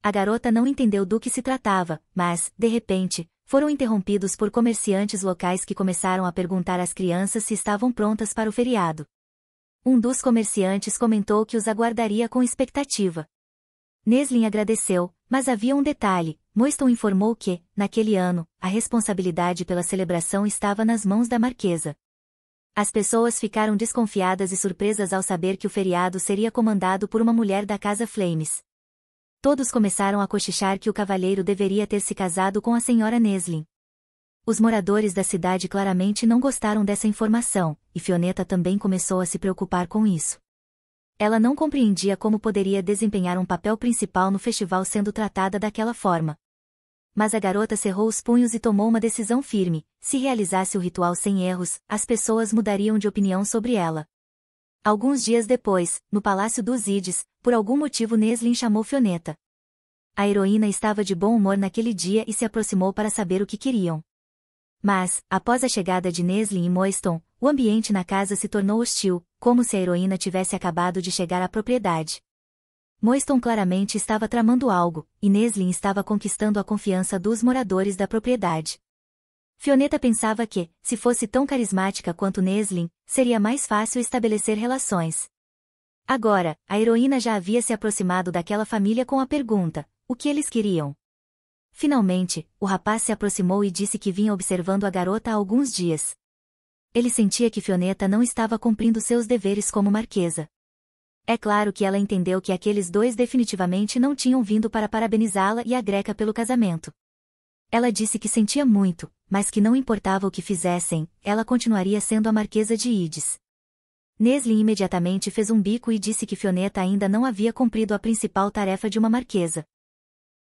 A garota não entendeu do que se tratava, mas, de repente, foram interrompidos por comerciantes locais que começaram a perguntar às crianças se estavam prontas para o feriado. Um dos comerciantes comentou que os aguardaria com expectativa. Neslin agradeceu, mas havia um detalhe. Moiston informou que, naquele ano, a responsabilidade pela celebração estava nas mãos da marquesa. As pessoas ficaram desconfiadas e surpresas ao saber que o feriado seria comandado por uma mulher da casa Flames. Todos começaram a cochichar que o cavalheiro deveria ter se casado com a senhora Neslin. Os moradores da cidade claramente não gostaram dessa informação, e Fioneta também começou a se preocupar com isso. Ela não compreendia como poderia desempenhar um papel principal no festival sendo tratada daquela forma. Mas a garota cerrou os punhos e tomou uma decisão firme: se realizasse o ritual sem erros, as pessoas mudariam de opinião sobre ela. Alguns dias depois, no Palácio dos Ides, por algum motivo Neslin chamou Fioneta. A heroína estava de bom humor naquele dia e se aproximou para saber o que queriam. Mas, após a chegada de Neslin e Moiston, o ambiente na casa se tornou hostil, como se a heroína tivesse acabado de chegar à propriedade. Moiston claramente estava tramando algo, e Neslin estava conquistando a confiança dos moradores da propriedade. Fioneta pensava que, se fosse tão carismática quanto Neslin, seria mais fácil estabelecer relações. Agora, a heroína já havia se aproximado daquela família com a pergunta: o que eles queriam? Finalmente, o rapaz se aproximou e disse que vinha observando a garota há alguns dias. Ele sentia que Fioneta não estava cumprindo seus deveres como marquesa. É claro que ela entendeu que aqueles dois definitivamente não tinham vindo para parabenizá-la e a Greca pelo casamento. Ela disse que sentia muito, mas que não importava o que fizessem, ela continuaria sendo a marquesa de Ides. Neslin imediatamente fez um bico e disse que Fioneta ainda não havia cumprido a principal tarefa de uma marquesa.